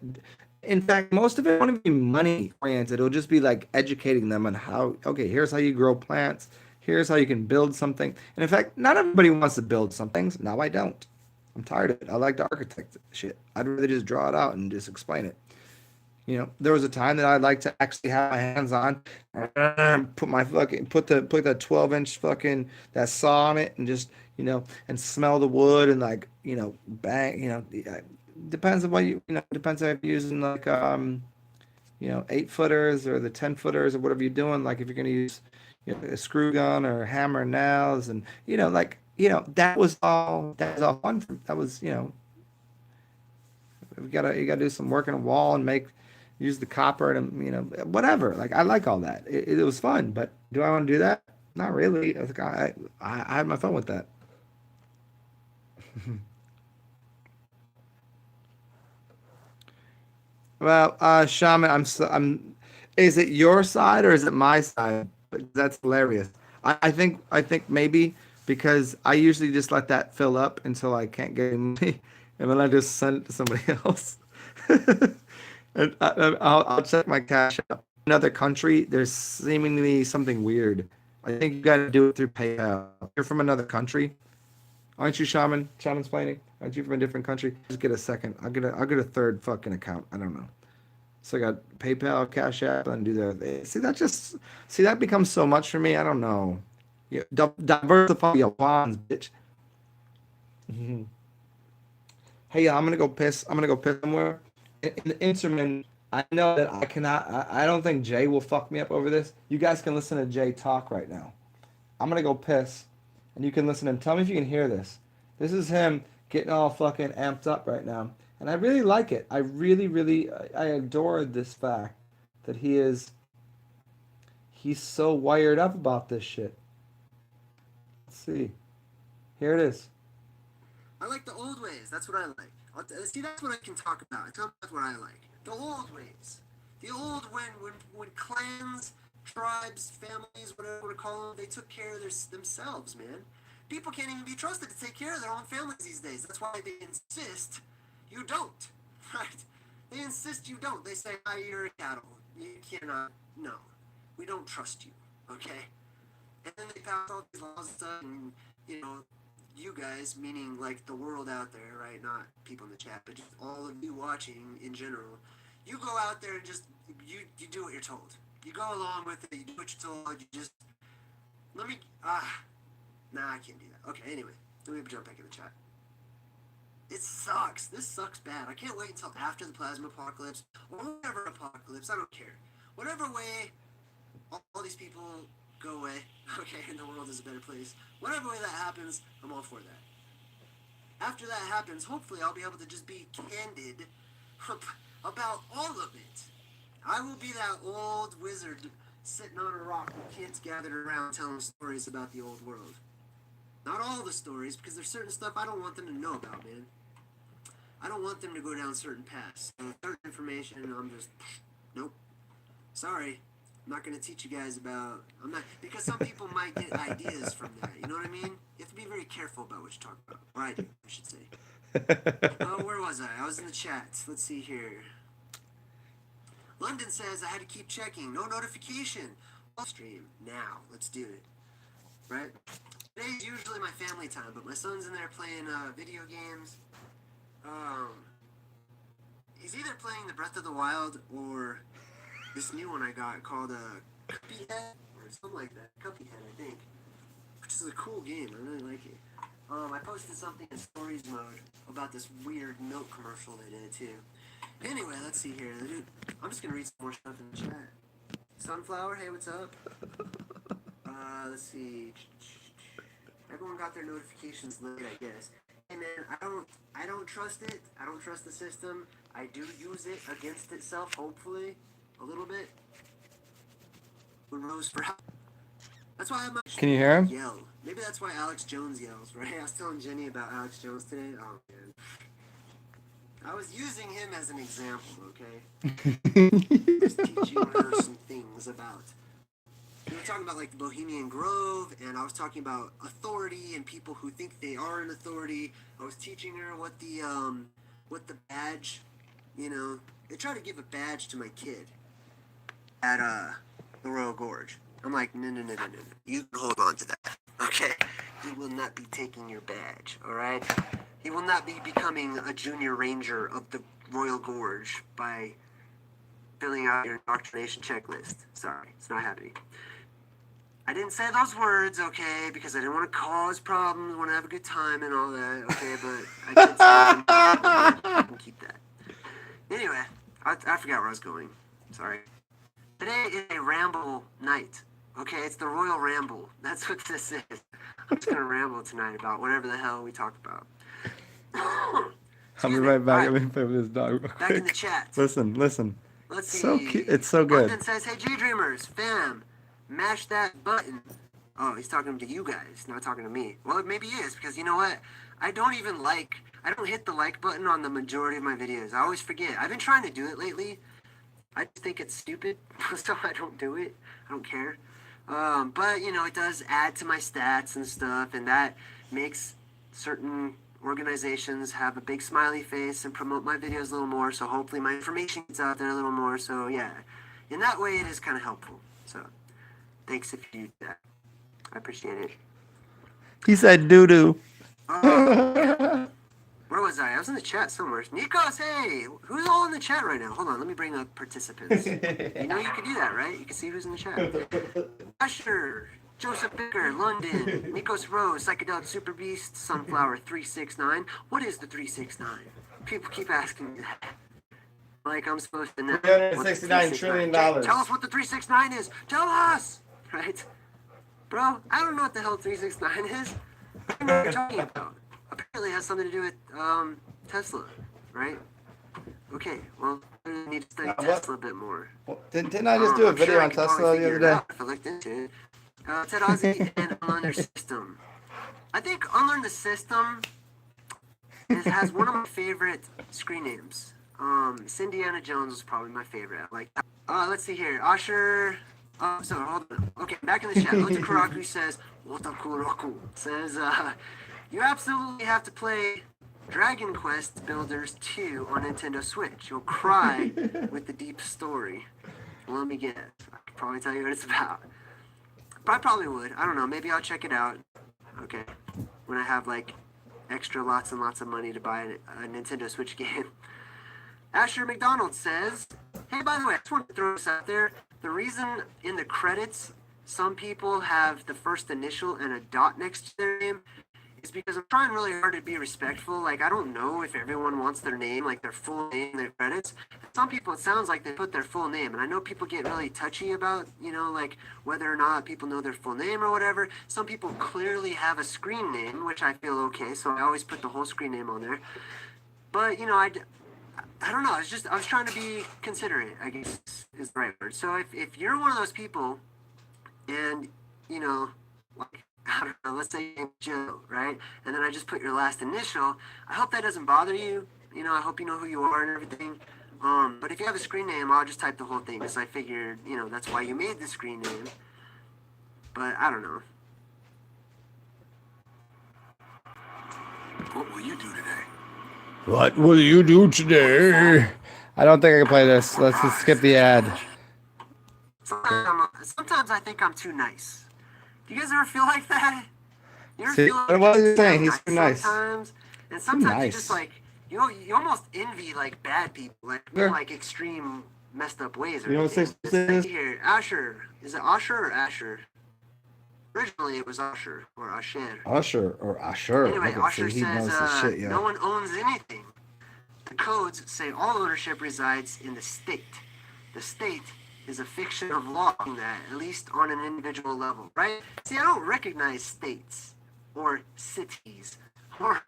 in fact most of it won't even be money oriented. It'll just be like educating them on how, okay, here's how you grow plants, here's how you can build something. And in fact, not everybody wants to build some things. Now I don't. I'm tired of it. I like to architect shit. I'd rather just draw it out and just explain it. You know, there was a time that I'd like to actually have my hands on, put my fucking put that 12-inch fucking that saw on it and just, and smell the wood and like, bang, depends on what depends if you're using like 8 footers or the 10 footers or whatever you're doing. Like if you're gonna use, a screw gun or hammer and nails and that was all fun. That was, you gotta do some work in a wall and use the copper and whatever. Like I like all that. It was fun, but do I want to do that? Not really. I, think I had my fun with that. Well, Shaman, is it your side or is it my side? That's hilarious. I think maybe because I usually just let that fill up until I can't get any money, and then I just send it to somebody else. And I'll check my cash out. Another country, there's seemingly something weird. I think you got to do it through PayPal. You're from another country, aren't you, Shaman? Shaman's planning. Aren't you from a different country? Just get a second. I'll get a third fucking account. I don't know. So I got PayPal, Cash App, and do that. See that becomes so much for me. I don't know. Yeah, diversify your bonds, bitch. Mhm. Hey, I'm gonna go piss. I'm gonna go piss somewhere. In the interim, I know that I cannot. I don't think Jay will fuck me up over this. You guys can listen to Jay talk right now. I'm gonna go piss, and you can listen and tell me if you can hear this. This is him getting all fucking amped up right now, and I really like it. I really, really, I adore this fact that he's so wired up about this shit. Let's see. Here it is. I like the old ways. That's what I like. See, that's what I can talk about. I talk about what I like. The old ways. The old when clans, tribes, families, whatever you want to call them, they took care of themselves, man. People can't even be trusted to take care of their own families these days. That's why they insist you don't, right? They insist you don't. They say, "Ah, you're a cattle. You cannot. No, we don't trust you." Okay. And then they pass all these laws and stuff, and you know, you guys, meaning like the world out there, right? Not people in the chat, but just all of you watching in general. You go out there and just you do what you're told. You go along with it. You do what you're told. You just let me nah, I can't do that. Okay, anyway, let me jump back in the chat. It sucks. This sucks bad. I can't wait until after the plasma apocalypse or whatever apocalypse. I don't care. Whatever way all these people go away, okay, and the world is a better place. Whatever way that happens, I'm all for that. After that happens, hopefully I'll be able to just be candid about all of it. I will be that old wizard sitting on a rock with kids gathered around telling stories about the old world. Not all the stories, because there's certain stuff I don't want them to know about, man. I don't want them to go down certain paths. So certain information, I'm just, nope. Sorry. I'm not going to teach you guys about. I'm not, because some people might get ideas from that. You know what I mean? You have to be very careful about what you talk about. Or I do, I should say. Oh, where was I? I was in the chat. Let's see here. London says I had to keep checking. No notification. Stream now. Let's do it. Right? Today's usually my family time, but my son's in there playing video games. He's either playing the Breath of the Wild or this new one I got called Cuphead or something like that. Cuphead, I think. Which is a cool game. I really like it. I posted something in stories mode about this weird milk commercial they did too. Anyway, let's see here. I'm just gonna read some more stuff in the chat. Sunflower, hey, what's up? Let's see. Everyone got their notifications late, I guess. Hey man, I don't trust it. I don't trust the system. I do use it against itself, hopefully, a little bit. Who knows for how? That's why I'm. Can you hear him? Yell. Maybe that's why Alex Jones yells, right? I was telling Jenny about Alex Jones today. Oh man. I was using him as an example, okay? Just teaching her some things about. We were talking about like the Bohemian Grove, and I was talking about authority and people who think they are an authority. I was teaching her what the badge, you know, they try to give a badge to my kid at the Royal Gorge. I'm like, no. You can hold on to that, okay? He will not be taking your badge, all right? He will not be becoming a junior ranger of the Royal Gorge by filling out your indoctrination checklist. Sorry, it's not happening. I didn't say those words, okay, because I didn't want to cause problems, want to have a good time and all that, okay, but I did say them. I can keep that. Anyway, I forgot where I was going. Sorry. Today is a ramble night, okay? It's the Royal Ramble. That's what this is. I'm just going to ramble tonight about whatever the hell we talk about. I'll be right back. Let me play with this dog real quick. Back in the chat. Listen. Let's see. So cute. It's so good. London says, hey, Jaydreamerz, fam, mash that button. Oh, he's talking to you guys, not talking to me. Well, maybe he is, because you know what? I don't hit the like button on the majority of my videos. I always forget. I've been trying to do it lately. I just think it's stupid, so I don't do it. I don't care. But, you know, it does add to my stats and stuff, and that makes certain organizations have a big smiley face and promote my videos a little more, so hopefully my information gets out there a little more. So, yeah, in that way, it is kind of helpful. So, thanks if you do that. I appreciate it. He said doo-doo. Where was I? I was in the chat somewhere. Nikos, hey! Who's all in the chat right now? Hold on, let me bring up participants. You know you can do that, right? You can see who's in the chat. Asher, Joseph Bicker, London, Nikos Rose, Psychedelic Super Beast, Sunflower 369. What is the 369? People keep asking me that. Like I'm supposed to know. $369 trillion. Tell us what the 369 is. Tell us! Right? Bro, I don't know what the hell 369 is. I don't know what you're talking about. Apparently it has something to do with Tesla, right? Okay, well, I need to study Tesla a bit more. Well, didn't I just do a video on Tesla the other day? If I looked into it. Ted Ozzy and Unlearn Their System. I think Unlearn the System has one of my favorite screen names. Cindiana Jones was probably my favorite. Like, let's see here. Asher. So hold on. Okay, back in the chat. Otakuraku says, Otakuraku says, you absolutely have to play Dragon Quest Builders 2 on Nintendo Switch. You'll cry with the deep story. Well, let me guess. I could probably tell you what it's about. But I probably would. I don't know. Maybe I'll check it out. Okay. When I have, like, extra lots and lots of money to buy a Nintendo Switch game. Asher McDonald says, hey, by the way, I just want to throw this out there. The reason in the credits some people have the first initial and a dot next to their name is because I'm trying really hard to be respectful. Like, I don't know if everyone wants their name, like their full name in their credits. Some people, it sounds like they put their full name. And I know people get really touchy about, you know, like whether or not people know their full name or whatever. Some people clearly have a screen name, which I feel okay. So I always put the whole screen name on there. But, you know, I don't know. I was trying to be considerate, I guess is the right word. So if you're one of those people and, you know, like, I don't know, let's say Joe, right? And then I just put your last initial. I hope that doesn't bother you. You know, I hope you know who you are and everything. But if you have a screen name, I'll just type the whole thing because I figured, you know, that's why you made the screen name. But I don't know. What will you do today? What will you do today? I don't think I can play this. Let's just skip the ad. Sometimes I think I'm too nice. Do you guys ever feel like that? You ever See, feel like what are you saying? He's too nice. Sometimes, and sometimes nice. you just like you almost envy like bad people, like Yeah. like extreme messed up ways or You know what anything. 6 It's is? here. Asher. Is it Asher or Asher? Originally, it was Asher or Asher. Usher or Usher. Anyway, Look at Asher see, he says knows his shit, no yo. one owns anything. The codes say all ownership resides in the state. The state is a fiction of law, that at least on an individual level, right? See, I don't recognize states or cities or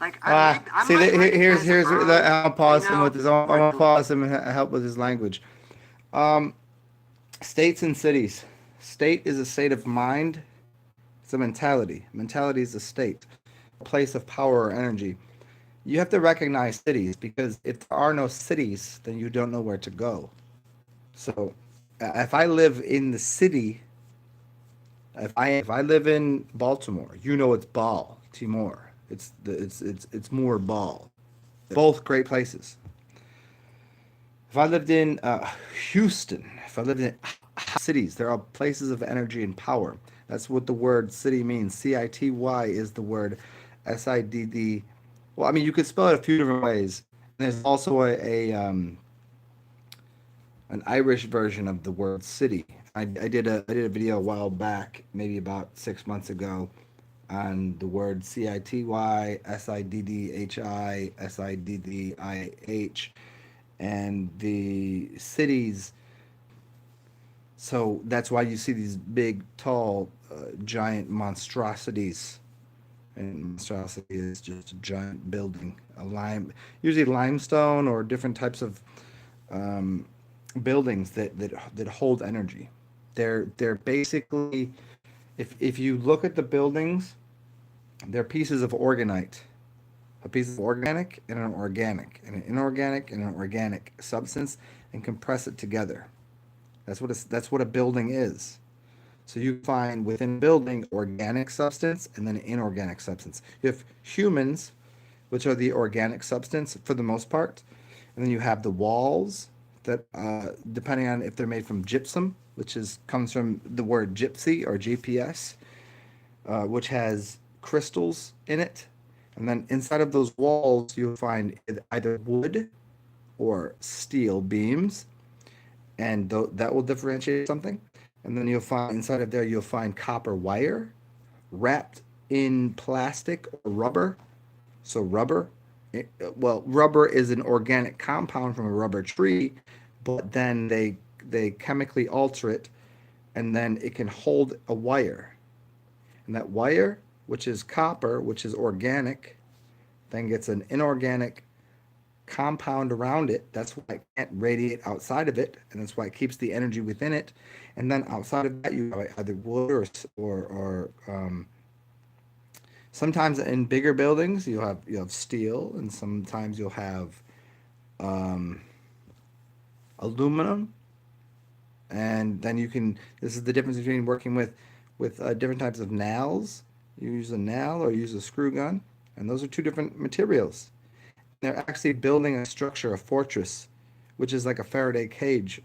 like I See, might here's recognize a borough, I'll pause you him with know, his. I'm or gonna pause him and help with his language. States and cities. State is a state of mind. It's a mentality. Mentality is a state, a place of power or energy. You have to recognize cities because if there are no cities, then you don't know where to go. So, if I live in the city, if I live in Baltimore, you know it's Timor. It's more Ball. Both great places. If I lived in Houston, if I lived in cities, there are places of energy and power. That's what the word city means. City is the word SIDD. Well, I mean, you could spell it a few different ways. There's also an Irish version of the word city. I did a video a while back, maybe about 6 months ago, on the word Siddhi, and the cities. So that's why you see these big, tall, giant monstrosities. And monstrosity is just a giant building, usually limestone or different types of um, buildings that hold energy. They're basically, if you look at the buildings, they're pieces of organite, a piece of organic and an organic, and an inorganic and an organic substance, and compress it together. That's what a building is. So you find within a building organic substance and then inorganic substance. You have humans, which are the organic substance for the most part, and then you have the walls that, depending on if they're made from gypsum, which comes from the word gypsy or GPS, which has crystals in it, and then inside of those walls you'll find either wood or steel beams, and that will differentiate something. And then you'll find inside of there you'll find copper wire wrapped in plastic or rubber. So rubber is an organic compound from a rubber tree, but then they chemically alter it, and then it can hold a wire. And that wire, which is copper, which is organic, then gets an inorganic compound around it. That's why it can't radiate outside of it, and that's why it keeps the energy within it. And then outside of that, you have either wood or sometimes in bigger buildings you have steel, and sometimes you'll have um, aluminum, and then you can. This is the difference between working with different types of nails. You use a nail or use a screw gun, and those are two different materials. They're actually building a structure, a fortress, which is like a Faraday cage.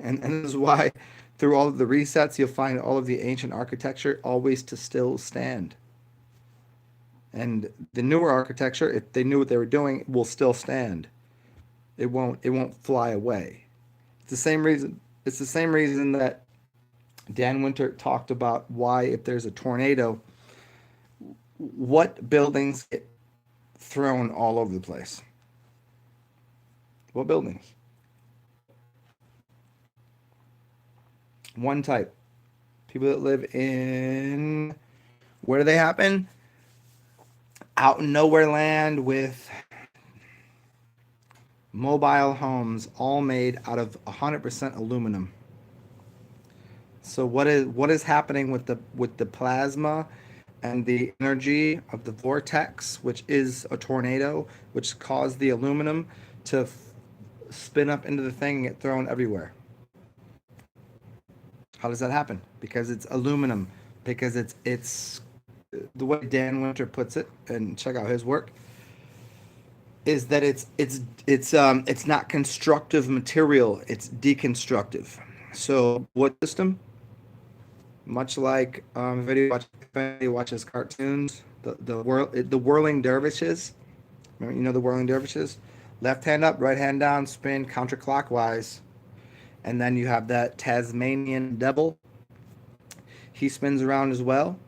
And this is why through all of the resets, you'll find all of the ancient architecture always to still stand. And the newer architecture, if they knew what they were doing, will still stand. It won't fly away. It's the same reason. It's the same reason that Dan Winter talked about why if there's a tornado, what buildings get thrown all over the place. What buildings? One type. People that live in, where do they happen? Out in nowhere land with mobile homes all made out of 100% aluminum. So what is happening with the plasma and the energy of the vortex, which is a tornado, which caused the aluminum to spin up into the thing and get thrown everywhere? How does that happen? Because it's aluminum. Because it's the way Dan Winter puts it, and check out his work, is that it's not constructive material. It's deconstructive. So what system? Much like if anybody watches cartoons, the whirling dervishes. Remember, the whirling dervishes. Left hand up, right hand down, spin counterclockwise. And then you have that Tasmanian devil. He spins around as well.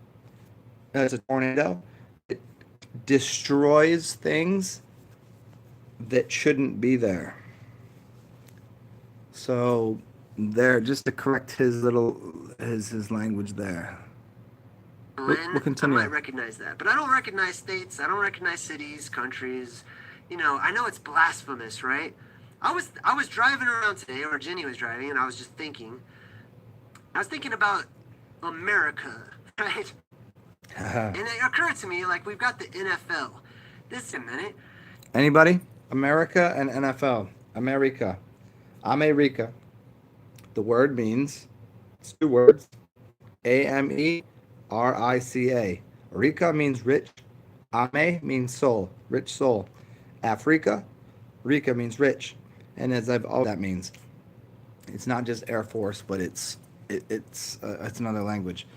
It's a tornado. It destroys things that shouldn't be there. So there, just to correct his language there. We'll continue. I might recognize that, but I don't recognize states. I don't recognize cities, countries. You know, I know it's blasphemous, right? I was driving around today, or Jenny was driving, and I was just thinking. I was thinking about America, right? And it occurred to me, like, we've got the NFL. This is a minute. Anybody? America and NFL. America. America. The word means, it's two words. America. Rica means rich. Ame means soul, rich soul. Africa, Rica means rich. And as I've all that means, it's not just Air Force, but it's another language.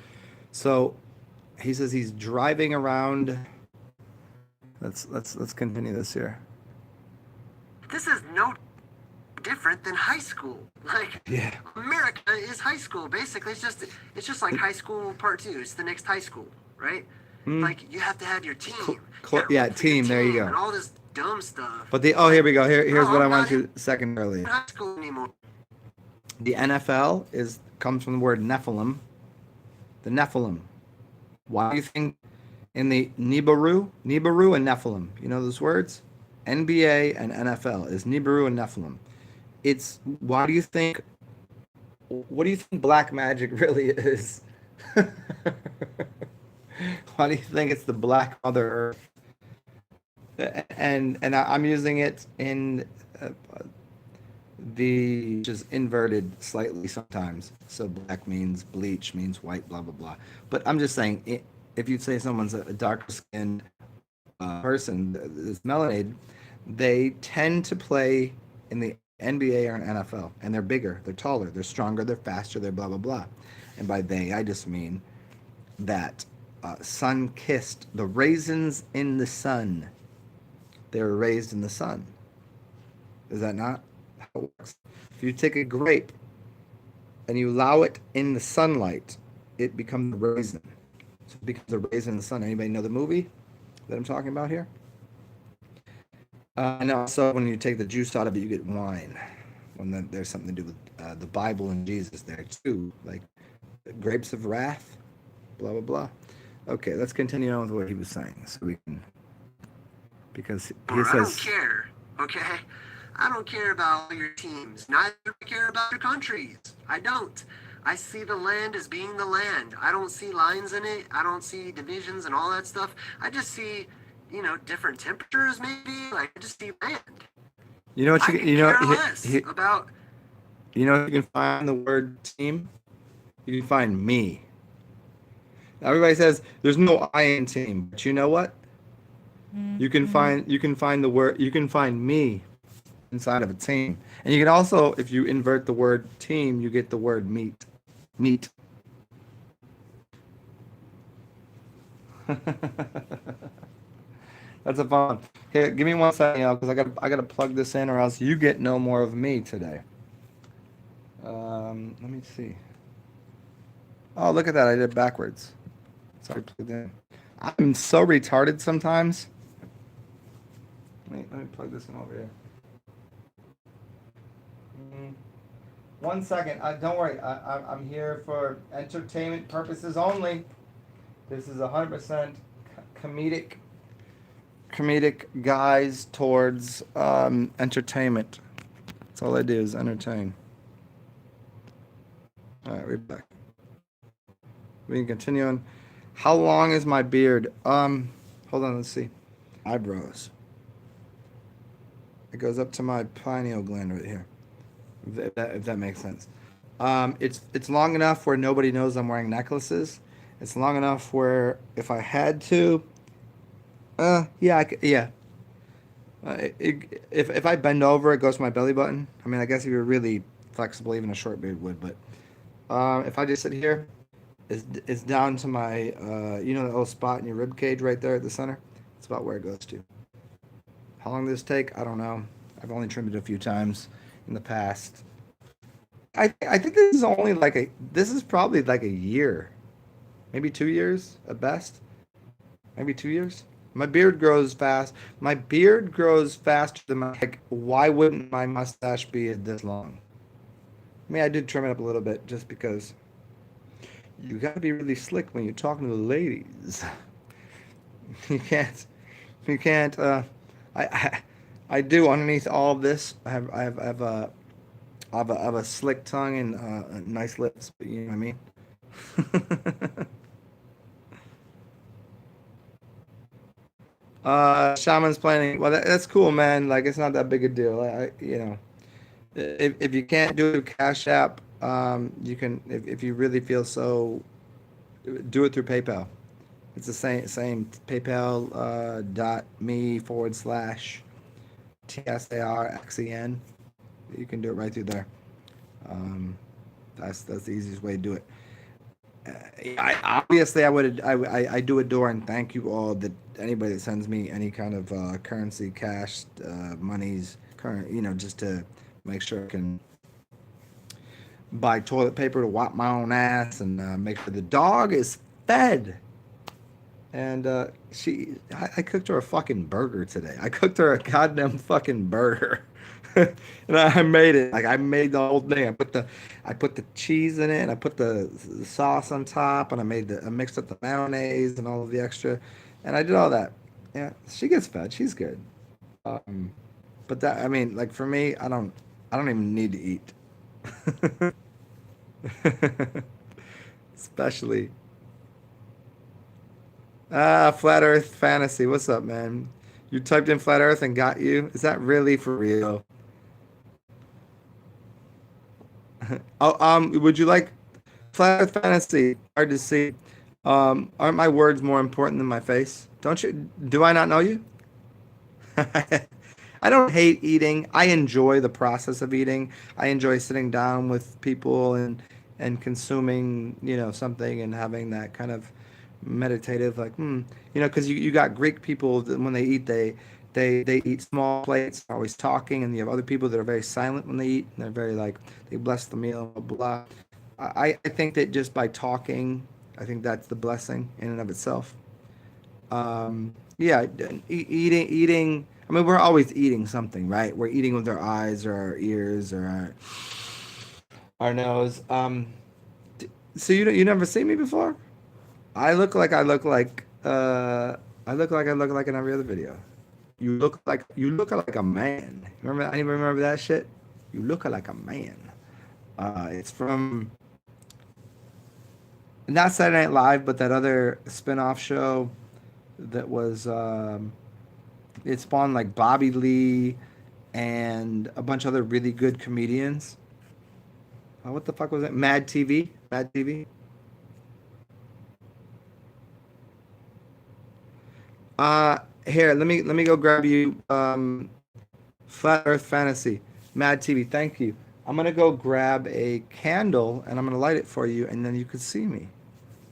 So he says he's driving around. Let's continue this here. This is no different than high school. Like, yeah. America is high school. Basically, it's just like high school part 2. It's the next high school, right? Like, you have to have your team. Yeah, team. There you go. And all this dumb stuff. But here we go. Here's what I want to secondarily. High school anymore. The NFL comes from the word Nephilim. The Nephilim. Why do you think in the Nibiru and Nephilim? You know those words? NBA and NFL is Nibiru and Nephilim. It's what do you think black magic really is? Why do you think it's the Black Mother Earth? And I'm using it in which is inverted slightly sometimes. So black means bleach, means white, blah blah blah. But I'm just saying, if you say someone's a darker skinned person is melanated, they tend to play in the NBA or an NFL, and they're bigger, they're taller, they're stronger, they're faster, they're blah blah blah. And by they, I just mean that sun-kissed, the raisins in the sun. They were raised in the sun. Is that not how it works? If you take a grape and you allow it in the sunlight, it becomes a raisin. So it becomes a raisin in the sun. Anybody know the movie that I'm talking about here? And also, when you take the juice out of it, you get wine. When there's something to do with the Bible and Jesus there too, like grapes of wrath, blah blah blah. Okay, let's continue on with what he was saying, so we can, because he says, I don't care. Okay, I don't care about your teams. Neither do I care about your countries. I don't. I see the land as being the land. I don't see lines in it. I don't see divisions and all that stuff. I just see, different temperatures maybe. Like, I just see land. You know what you You can find the word team. You can find me. Everybody says there's no I in team, but you know what? You can find the word. You can find me inside of a team, and you can also, if you invert the word team, you get the word meat. Meat. That's a fun. Here, give me 1 second, because I gotta plug this in, or else you get no more of me today. Let me see. Oh, look at that! I did it backwards. Sorry, plugged in. I'm so retarded sometimes. Let me plug this in over here. 1 second. Don't worry. I'm here for entertainment purposes only. This is 100% comedic guys towards entertainment. That's all I do is entertain. All right, we're back. We can continue on. How long is my beard? Hold on, let's see. Eyebrows. It goes up to my pineal gland right here. If that makes sense. It's long enough where nobody knows I'm wearing necklaces. It's long enough where if I had to, if I bend over, it goes to my belly button. I mean, I guess if you're really flexible, even a short beard would. But if I just sit here, it's down to my, the little spot in your rib cage right there at the center. It's about where it goes to. How long does this take? I don't know. I've only trimmed it a few times in the past. I think this is only like this is probably like a year, maybe 2 years at best, maybe 2 years. My beard grows fast. My beard grows faster than my, like, why wouldn't my mustache be this long? I mean, I did trim it up a little bit just because you got to be really slick when you're talking to the ladies. You can't, you can't, I, I, I do underneath all of this. I have a slick tongue and nice lips, but you know what I mean? Shaman's planning. Well, that's cool, man. Like, it's not that big a deal. You know, if you can't do it Cash App, you can, if you really feel so, do it through PayPal. It's the same PayPal dot me forward slash TSARXEN. You can do it right through there. Um, that's the easiest way to do it. Obviously I do adore and thank you all that anybody that sends me any kind of currency, cash, monies, current, you know, just to make sure I can buy toilet paper to wipe my own ass and make sure the dog is fed. And I cooked her a fucking burger today. I cooked her a goddamn fucking burger. And I made it. Like, I made the whole thing. I put the cheese in it, and I put the sauce on top, and I mixed up the mayonnaise and all of the extra, and I did all that. Yeah, she gets fed. She's good. Um, but that, I mean, like, for me, I don't even need to eat. Especially Flat Earth Fantasy. What's up, man? You typed in Flat Earth and got you? Is that really for real? Oh, would you like Flat Earth Fantasy? Hard to see. Aren't my words more important than my face? Don't you? Do I not know you? I don't hate eating. I enjoy the process of eating. I enjoy sitting down with people and consuming, you know, something and having that kind of meditative, like, you know, because you got Greek people that when they eat, they eat small plates, always talking, and you have other people that are very silent when they eat, and they're very like they bless the meal, blah blah. I think that just by talking, I think that's the blessing in and of itself. Yeah, eating. I mean, we're always eating something, right? We're eating with our eyes or our ears or our nose. So you never seen me before? I look like I look like in every other video. You look like a man. Remember? Anybody remember that shit? You look like a man. It's from not Saturday Night Live, but that other spin-off show that was it spawned like Bobby Lee and a bunch of other really good comedians. What the fuck was it? Mad TV? Mad TV? Here, let me go grab you Flat Earth Fantasy. Mad TV, thank you. I'm gonna go grab a candle and I'm gonna light it for you and then you can see me.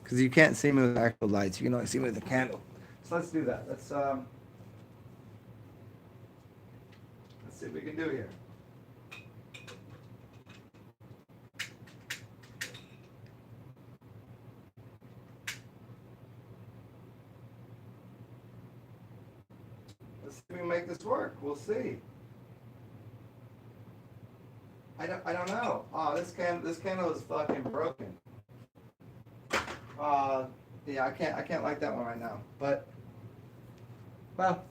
Because you can't see me with actual lights. You can only see me with a candle. So let's do that. Let's see what we can do here. Let's see if we can make this work. We'll see. I don't know. Oh, this candle is fucking broken. Yeah, I can't light that one right now. But well,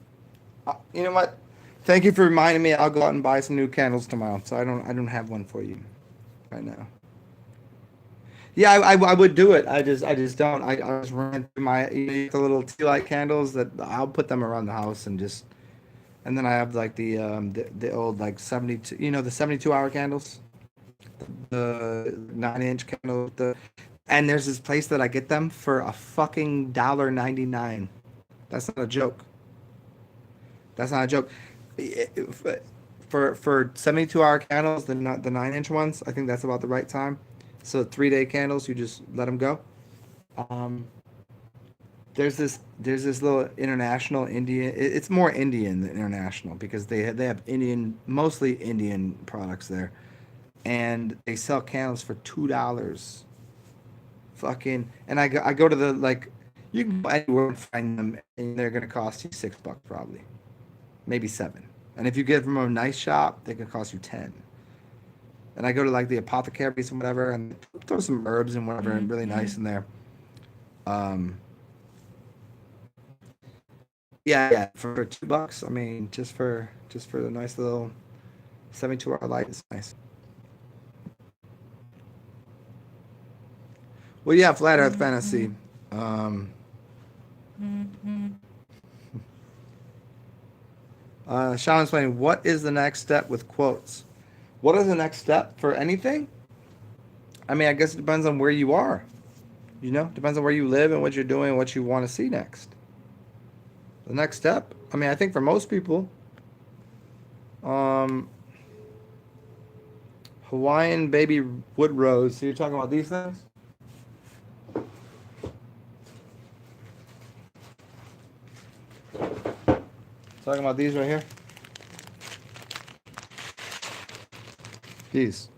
you know what? Thank you for reminding me. I'll go out and buy some new candles tomorrow. So I don't have one for you right now. Yeah, I would do it. I just don't. I just ran through my, you know, the little tea light candles that I'll put them around the house and just, and then I have like the old like 72, you know, the 72-hour candles, the 9-inch candle with the, and there's this place that I get them for a fucking $1.99. That's not a joke. That's not a joke. For 72-hour candles, the 9-inch ones, I think that's about the right time. So 3-day candles, you just let them go. Um, there's this little international Indian. It's more Indian than international because they have Indian, mostly Indian products there, and they sell candles for $2. Fucking, and I go to the like, you can go anywhere and find them, and they're gonna cost you $6 probably, maybe 7. And if you get from a nice shop, they can cost you 10. And I go to like the apothecaries and whatever, and throw some herbs and whatever, and really nice in there. Um, yeah, for $2. I mean, just for the nice little 72-hour light is nice. Well, yeah, Flat Earth Fantasy. Sean explaining, what is the next step with quotes? What is the next step for anything? I mean, I guess it depends on where you are. You know, depends on where you live and what you're doing and what you want to see next. The next step, I mean, I think for most people, Hawaiian baby wood rose. So you're talking about these things? Talking about these right here? These.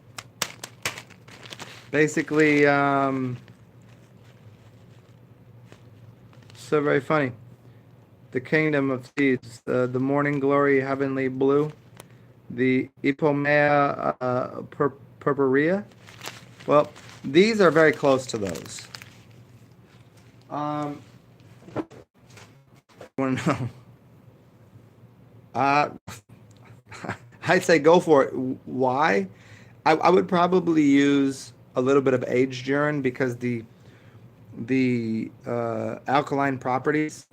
Basically, so very funny. The kingdom of seeds, the morning glory, heavenly blue, the Ipomea purpurea. Well, these are very close to those. I want to know. I'd say go for it. Why? I would probably use a little bit of aged urine because the alkaline properties.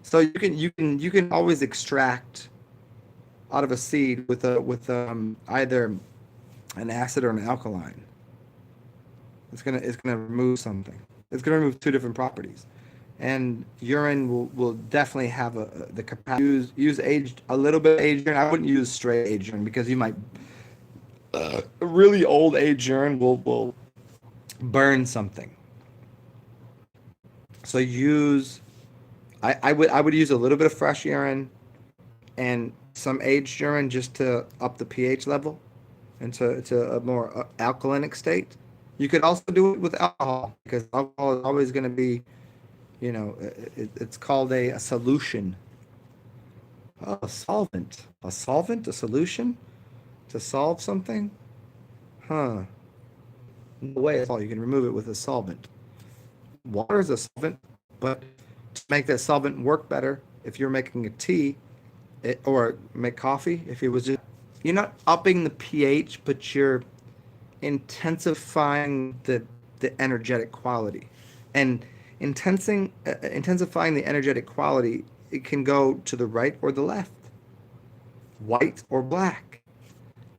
So you can always extract out of a seed with either an acid or an alkaline. It's gonna remove something. It's gonna remove 2 different properties, and urine will definitely have the capacity. Use aged, a little bit of aged urine. I wouldn't use straight aged urine because you might really old aged urine will burn something. So I would use a little bit of fresh urine and some aged urine just to up the pH level into a more alkalinic state. You could also do it with alcohol because alcohol is always going to be, it's called a solution. A solvent. A solvent? A solution? To solve something? Huh. No way at all. You can remove it with a solvent. Water is a solvent, but to make that solvent work better, if you're making a tea or make coffee, if it was just, you're not upping the pH, but you're intensifying the energetic quality. And intensifying the energetic quality, it can go to the right or the left, white or black,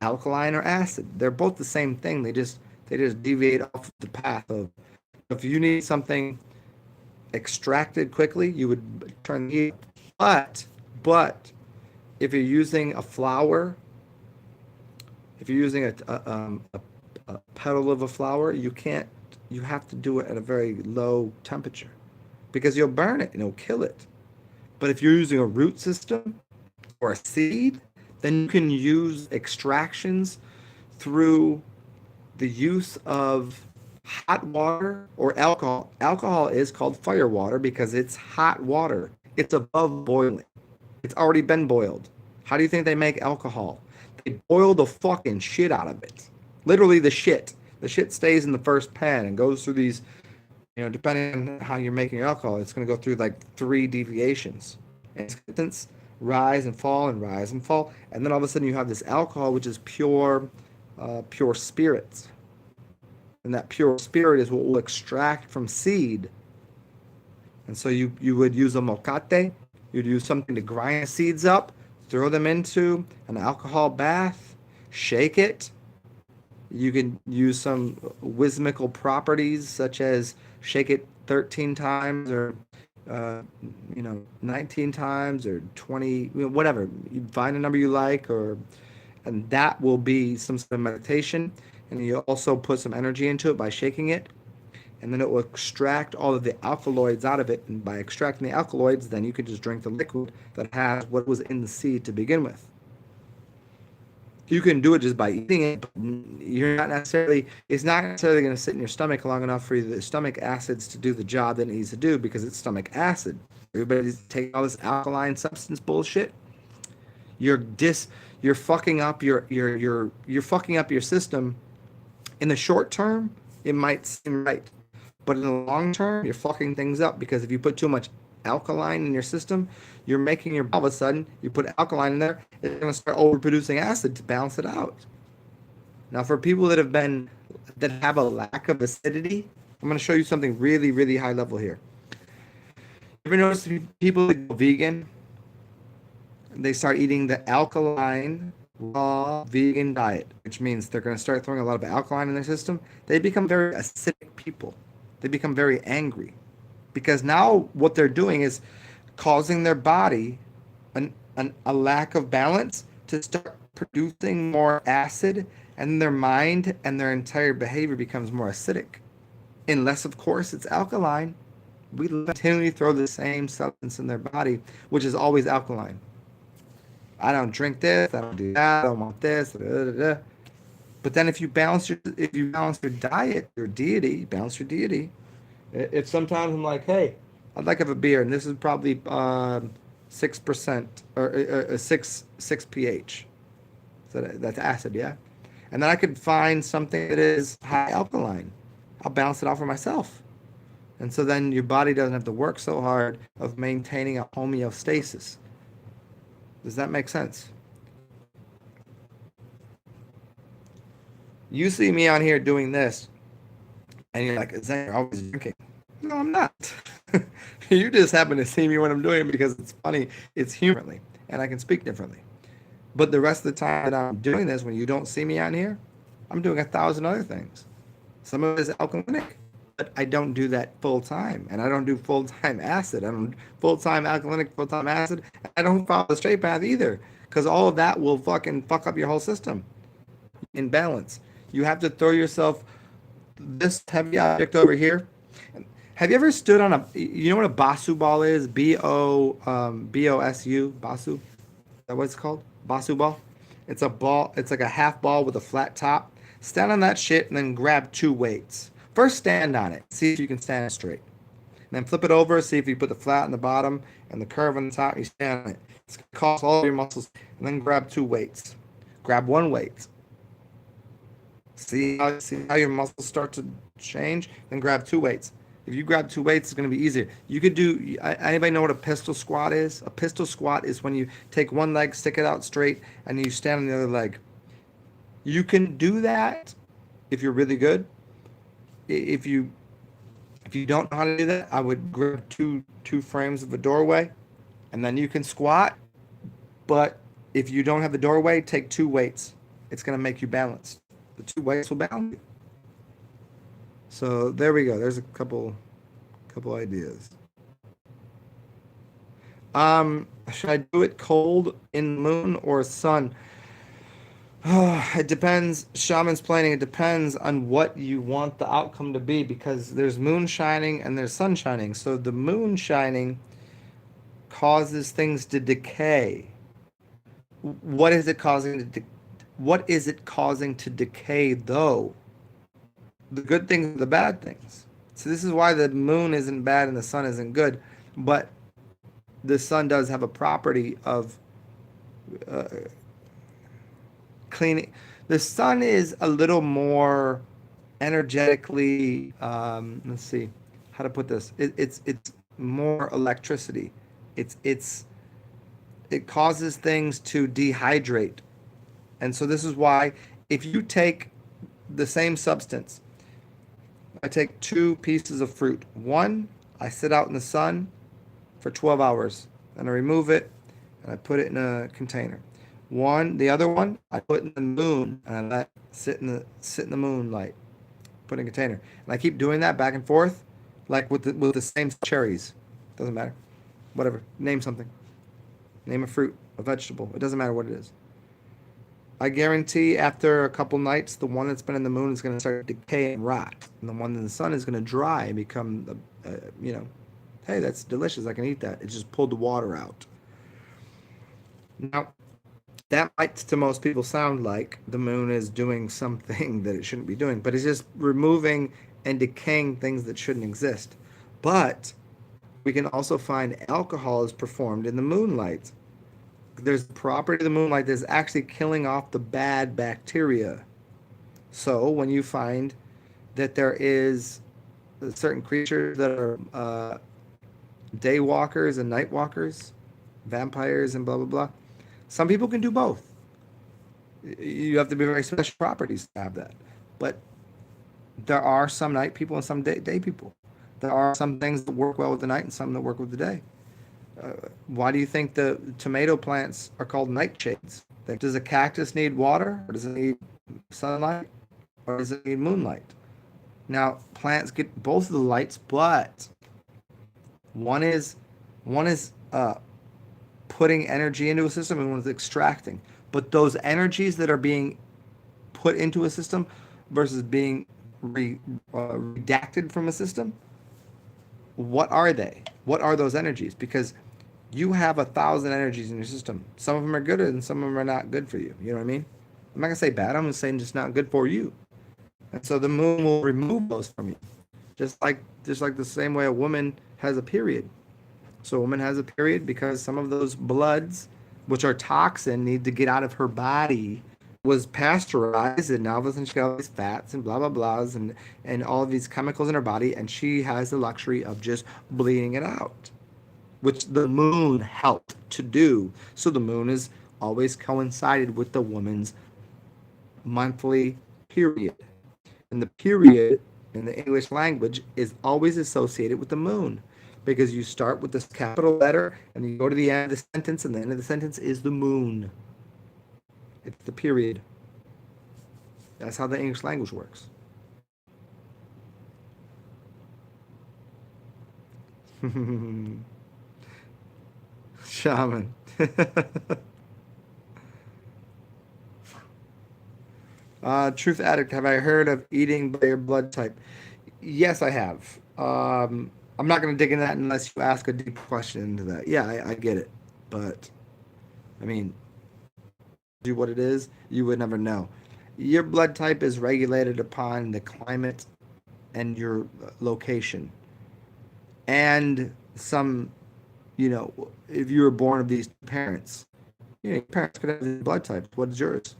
alkaline or acid. They're both the same thing. They just deviate off the path of. If you need something extracted quickly, you would turn the heat. But if you're using a flower, if you're using a petal of a flower, you have to do it at a very low temperature because you'll burn it and it'll kill it. But if you're using a root system or a seed, then you can use extractions through the use of hot water or alcohol. Alcohol is called fire water because it's hot water. It's above boiling. It's already been boiled. How do you think they make alcohol? They boil the fucking shit out of it. Literally the shit. The shit stays in the first pan and goes through these, depending on how you're making your alcohol, it's going to go through like 3 deviations. And rise and fall and rise and fall. And then all of a sudden you have this alcohol, which is pure spirits. And that pure spirit is what will extract from seed. And so you would use a mocate. You'd use something to grind the seeds up, throw them into an alcohol bath, shake it. You can use some whimsical properties such as shake it 13 times or 19 times or 20, whatever. You find a number you like, and that will be some sort of meditation. And you also put some energy into it by shaking it. and then it will extract all of the alkaloids out of it. And by extracting the alkaloids, then you can just drink the liquid that has what was in the seed to begin with. You can do it just by eating it, but it's not necessarily going to sit in your stomach long enough for the stomach acids to do the job that it needs to do, because it's stomach acid. Everybody's taking all this alkaline substance bullshit. You're fucking up you're fucking up your system. In the short term, it might seem right, but in the long term, you're fucking things up, because if you put too much alkaline in your system, you're making your, all of a sudden you put alkaline in there, it's going to start overproducing acid to balance it out. Now, for people that have a lack of acidity, I'm going to show you something really, really high level here. You ever notice people that go vegan, they start eating the alkaline raw vegan diet, which means they're going to start throwing a lot of alkaline in their system. They become very acidic people. They become very angry, because now what they're doing is causing their body a lack of balance to start producing more acid, and their mind and their entire behavior becomes more acidic. Unless, of course, it's alkaline. We continually throw the same substance in their body, which is always alkaline. I don't drink this, I don't do that, I don't want this, da, da, da. But then if you balance your diet, your deity, balance your deity. If sometimes I'm like, hey, I'd like to have a beer, and this is probably 6% or 6 pH. So that's acid, yeah. And then I could find something that is high alkaline. I'll balance it out for myself. And so then your body doesn't have to work so hard of maintaining a homeostasis. Does that make sense? You see me on here doing this, and you're like, is that you're always drinking? No, I'm not. You just happen to see me when I'm doing it because it's funny. It's humorly, and I can speak differently. But the rest of the time that I'm doing this, when you don't see me on here, I'm doing 1,000 other things. Some of it is alkalinic, but I don't do that full time, and I don't do full-time acid. I don't full-time alkalinic, full-time acid. I don't follow the straight path either, because all of that will fucking fuck up your whole system. In balance, you have to throw yourself this heavy object over here. Have you ever stood on you know what a basu ball is? B-O-S-U, basu? Is that what it's called? Basu ball? It's a ball, it's like a half ball with a flat top. Stand on that shit and then grab 2 weights. First, stand on it. See if you can stand straight. And then flip it over. See if you put the flat on the bottom and the curve on the top. You stand on it. It's going to cause all of your muscles. And then grab 2 weights. Grab 1 weight. See how your muscles start to change? Then grab 2 weights. If you grab 2 weights, it's going to be easier. You could do, anybody know what a pistol squat is? A pistol squat is when you take one leg, stick it out straight, and you stand on the other leg. You can do that if you're really good. If you don't know how to do that, I would grab two frames of a doorway, and then you can squat. But if you don't have the doorway, take 2 weights. It's going to make you balanced. The 2 weights will balance you. So there we go. There's a couple ideas. Should I do it cold in moon or sun? It depends. Shaman's planning. It depends on what you want the outcome to be, because there's moon shining and there's sun shining. So the moon shining causes things to decay. What is it causing to decay though? The good things, the bad things. So this is why the moon isn't bad and the sun isn't good, but the sun does have a property of cleaning. The sun is a little more energetically, let's see how to put this. It's more electricity. It causes things to dehydrate. And so this is why if you take the same substance, I take 2 pieces of fruit. One, I sit out in the sun for 12 hours. Then I remove it and I put it in a container. The other one, I put in the moon and I let sit in the moonlight. Put in a container. And I keep doing that back and forth, like with the same cherries. Doesn't matter. Whatever. Name something. Name a fruit, a vegetable. It doesn't matter what it is. I guarantee after a couple nights, the one that's been in the moon is going to start to decay and rot, and the one in the sun is going to dry and become, hey, that's delicious. I can eat that. It just pulled the water out. Now, that might to most people sound like the moon is doing something that it shouldn't be doing, but it's just removing and decaying things that shouldn't exist. But we can also find alcohol is performed in the moonlight. There's a property of the moonlight that's actually killing off the bad bacteria. So when you find that there is certain creatures that are day walkers and night walkers, vampires and blah blah blah, some people can do both. You have to be very special properties to have that. But there are some night people and some day people. There are some things that work well with the night and some that work with the day. Why do you think the tomato plants are called nightshades? Does a cactus need water, or does it need sunlight, or does it need moonlight? Now, plants get both of the lights, but one is putting energy into a system and one is extracting. But those energies that are being put into a system versus being redacted from a system, what are they? What are those energies? Because you have 1,000 energies in your system. Some of them are good and some of them are not good for you. You know what I mean? I'm not going to say bad. I'm just saying just not good for you. And so the moon will remove those from you. Just like the same way a woman has a period. So a woman has a period because some of those bloods, which are toxin, need to get out of her body, was pasteurized, and now all of a sudden she got all these fats and blah blah blahs and all of these chemicals in her body, and she has the luxury of just bleeding it out, which the moon helped to do. So the moon is always coincided with the woman's monthly period. And the period in the English language is always associated with the moon, because you start with this capital letter and you go to the end of the sentence, and the end of the sentence is the moon. It's the period. That's how the English language works. Shaman. Truth Addict, have I heard of eating by your blood type? Yes, I have. I'm not going to dig into that unless you ask a deep question into that. Yeah, I get it. But, I mean, do what it is, you would never know. Your blood type is regulated upon the climate and your location. And some, if you were born of these parents, your parents could have these blood types. What is yours?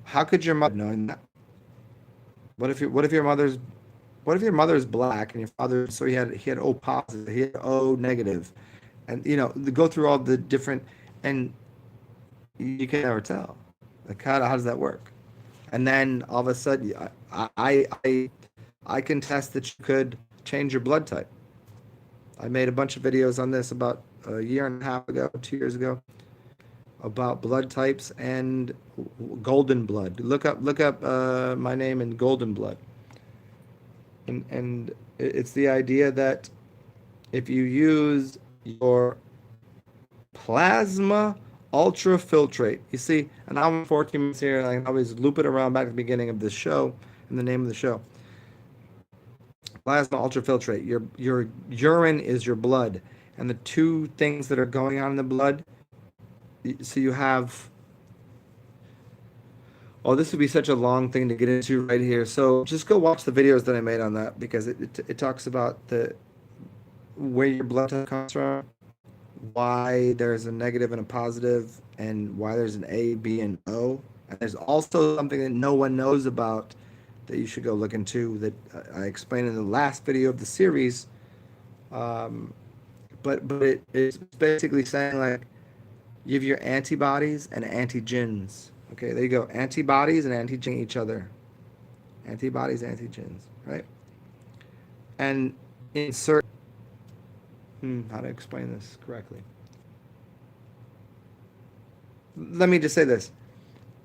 How could your mother know that? What if your mother's black and your father, so he had O positive, he had O negative, and go through all the different, and you can never tell. Like how does that work? And then all of a sudden, I can test that you could change your blood type. I made a bunch of videos on this about a year and a half ago, 2 years ago, about blood types and golden blood. Look up my name in golden blood. And it's the idea that if you use your plasma ultrafiltrate, you see, and I'm 14 minutes here, and I can always loop it around back to the beginning of this show and the name of the show. Plasma ultrafiltrate. Your urine is your blood, and the two things that are going on in the blood. So you have. Oh, this would be such a long thing to get into right here. So just go watch the videos that I made on that, because it talks about where your blood type comes from, why there's a negative and a positive, and why there's an A, B, and O. And there's also something that no one knows about that you should go look into that I explained in the last video of the series. But it's basically saying, like, you have your antibodies and antigens. Okay, there you go. Antibodies and antigen each other. Antibodies, antigens, right? And insert. How to explain this correctly? Let me just say this.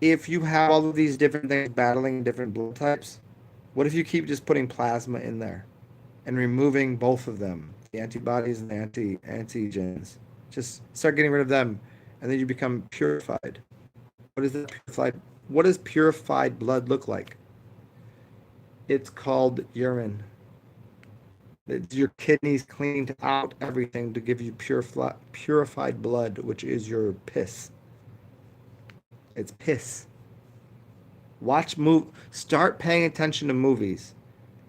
If you have all of these different things battling different blood types, what if you keep just putting plasma in there and removing both of them, the antibodies and the antigens? Just start getting rid of them, and then you become purified. What is that purified? What does purified blood look like? It's called urine. It's your kidneys cleaned out everything to give you purified blood, which is your piss. It's piss. Start paying attention to movies.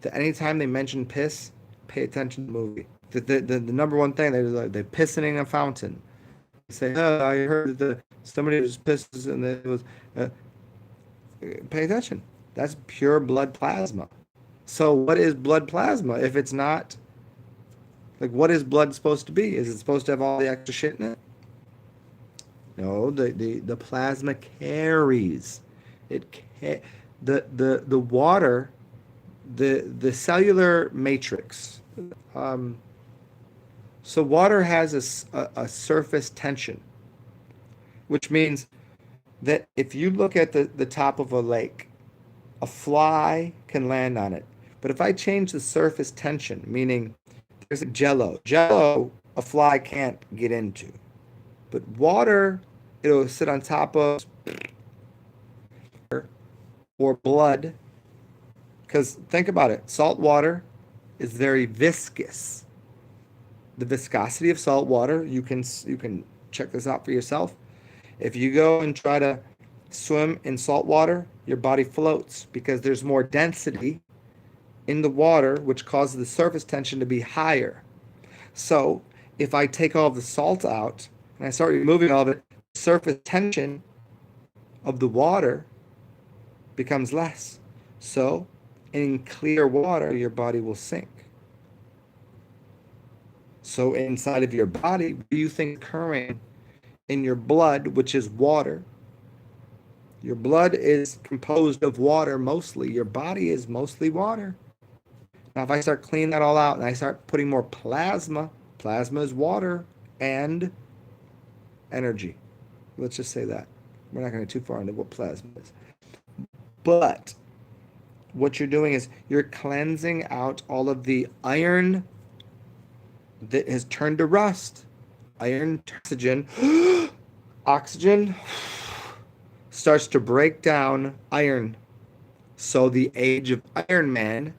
To anytime they mention piss, pay attention to the movie. The number one thing they're pissing in a fountain. They say, "Oh, I heard that somebody was pisses and it was." Pay attention. That's pure blood plasma. So what is blood plasma if it's not like what is blood supposed to be? Is it supposed to have all the extra shit in it? No, the plasma carries. The water, the cellular matrix. So water has a surface tension, which means that if you look at the top of a lake, a fly can land on it. But if I change the surface tension, meaning there's a jello a fly can't get into. But water, it'll sit on top of, or blood. Because think about it, salt water is very viscous. The viscosity of salt water, you can check this out for yourself. If you go and try to swim in salt water, your body floats because there's more density in the water, which causes the surface tension to be higher. So if I take all of the salt out and I start removing all of it, the surface tension of the water becomes less. So in clear water, your body will sink. So inside of your body, what do you think occurring in your blood, which is water? Your blood is composed of water mostly. Your body is mostly water. Now, if I start cleaning that all out and I start putting more plasma is water and energy. Let's just say that. We're not going to get too far into what plasma is. But what you're doing is you're cleansing out all of the iron that has turned to rust. Iron, oxygen starts to break down iron. So the age of Iron Man,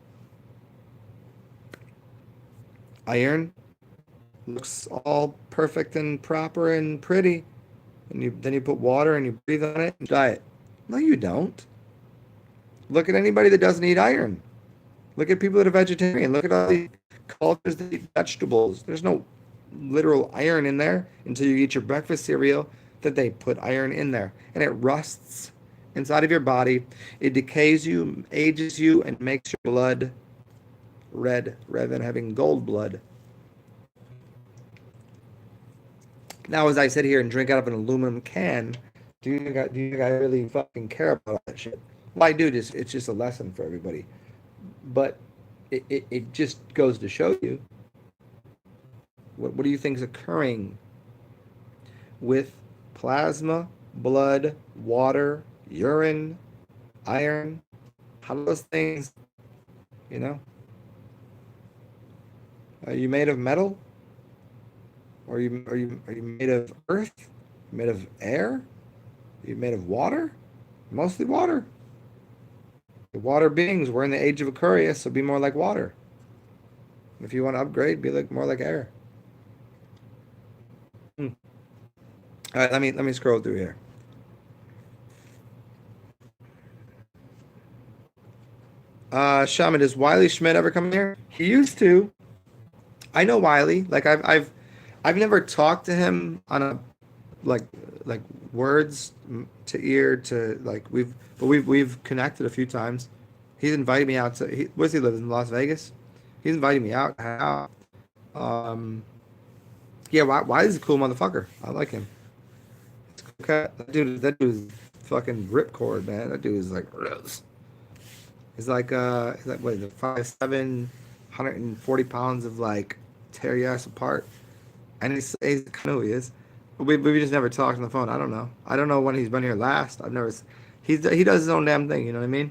iron looks all perfect and proper and pretty. And then you put water and you breathe on it and diet. No, you don't. Look at anybody that doesn't eat iron. Look at people that are vegetarian. Look at all the cultures that eat vegetables. There's no literal iron in there until you eat your breakfast cereal that they put iron in there. And it rusts inside of your body. It decays you, ages you, and makes your blood red rather than having gold blood. Now, as I sit here and drink out of an aluminum can, do you think I really fucking care about all that shit? Well, I do. It's just a lesson for everybody. But it just goes to show you what do you think is occurring with plasma, blood, water, urine, iron? How do those things, Are you made of metal? Are you made of earth? Made of air? Are you made of water? Mostly water. The water beings, we're in the age of Aquarius, so be more like water. If you want to upgrade, be more like air. All right, let me scroll through here. Shaman, does Wiley Schmidt ever come here? He used to. I know Wiley. Like I've never talked to him on a like words to ear to like we've connected a few times. He's invited me out to where's he live in Las Vegas? He's invited me out. Yeah, Wiley's a cool motherfucker. I like him. That dude is fucking ripcord, man. That dude is like he's like what is it, 5'7", 140 pounds of like tear your ass apart. And he's I know he is. We just never talked on the phone. I don't know. I don't know when he's been here last. He does his own damn thing, you know what I mean?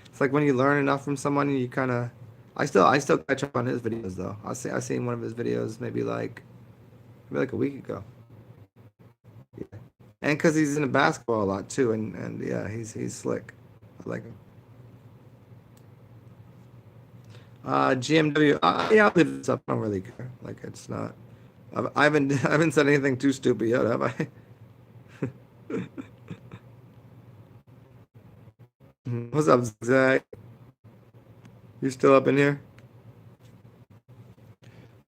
It's like when you learn enough from someone, you kind of I still catch up on his videos though. I seen one of his videos maybe like a week ago. Yeah. and because he's into basketball a lot too, and yeah, he's slick. I like him. GMW. Yeah, I'll leave this up. I don't really care. Like it's not. I haven't I haven't said anything too stupid yet, have I? What's up, Zach? You still up in here?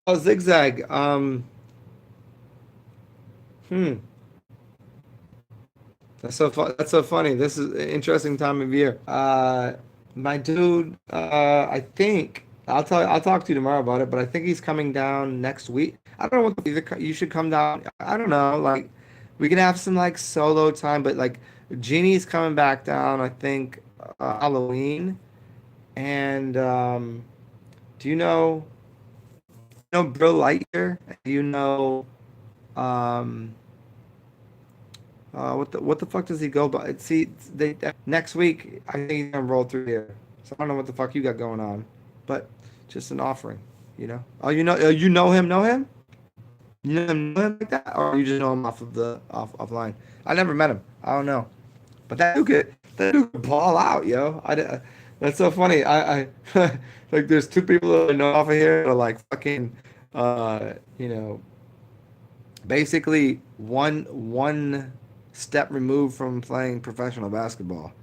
Oh, Zigzag. Hmm. That's so funny. This is an interesting time of year. My dude, I think I'll talk to you tomorrow about it, but I think he's coming down next week. I don't know what either you should come down. I don't know. Like we can have some like solo time, but like Jeannie's coming back down, I think Halloween. And do you know Bro Lightyear? Do you know um what the fuck does he go by? See, they next week I think he's gonna roll through here. So I don't know what the fuck you got going on, but just an offering, you know. Oh, you know him, know him? Know him like that, or you just know him off of the offline? I never met him. I don't know, but that dude could ball out, yo. That's so funny. Like there's two people that I know off of here that are like fucking, you know, basically one step removed from playing professional basketball.